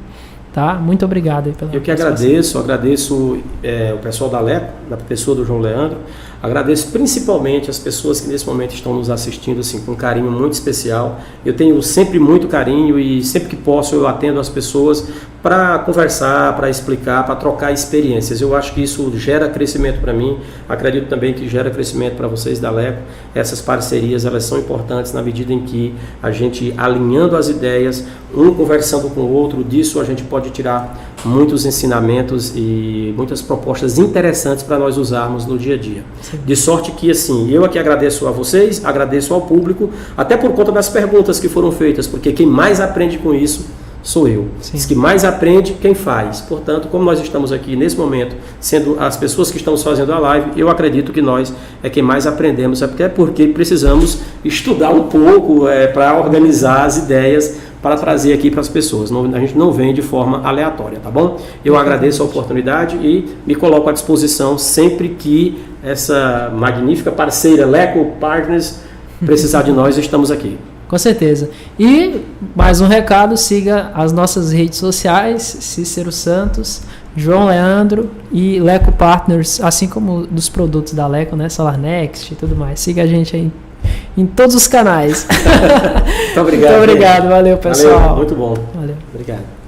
Tá? Muito obrigado aí pela Eu que agradeço o pessoal da Leco, da pessoa do João Leandro, agradeço principalmente as pessoas que nesse momento estão nos assistindo assim, com um carinho muito especial. Eu tenho sempre muito carinho e sempre que posso eu atendo as pessoas para conversar, para explicar, para trocar experiências. Eu acho que isso gera crescimento para mim, acredito também que gera crescimento para vocês da Leco. Essas parcerias elas são importantes na medida em que a gente alinhando as ideias, um conversando com o outro, disso a gente pode tirar muitos ensinamentos e muitas propostas interessantes para nós usarmos no dia a dia. Sim. De sorte que, assim, eu aqui agradeço a vocês, agradeço ao público, até por conta das perguntas que foram feitas, porque quem mais aprende com isso sou eu. Sim. Diz que mais aprende quem faz. Portanto, como nós estamos aqui nesse momento, sendo as pessoas que estamos fazendo a live, eu acredito que nós é quem mais aprendemos, até porque precisamos estudar um pouco para organizar as ideias, para trazer aqui para as pessoas. A gente não vem de forma aleatória, tá bom? Eu agradeço a oportunidade e me coloco à disposição sempre que essa magnífica parceira Leco Partners precisar de nós, estamos aqui. Com certeza. E mais um recado, siga as nossas redes sociais, Cícero Santos, João Leandro e Leco Partners, assim como dos produtos da Leco, né? Solar Next e tudo mais. Siga a gente aí em todos os canais. Muito obrigado. Muito obrigado, valeu pessoal. Valeu, muito bom. Valeu. Obrigado.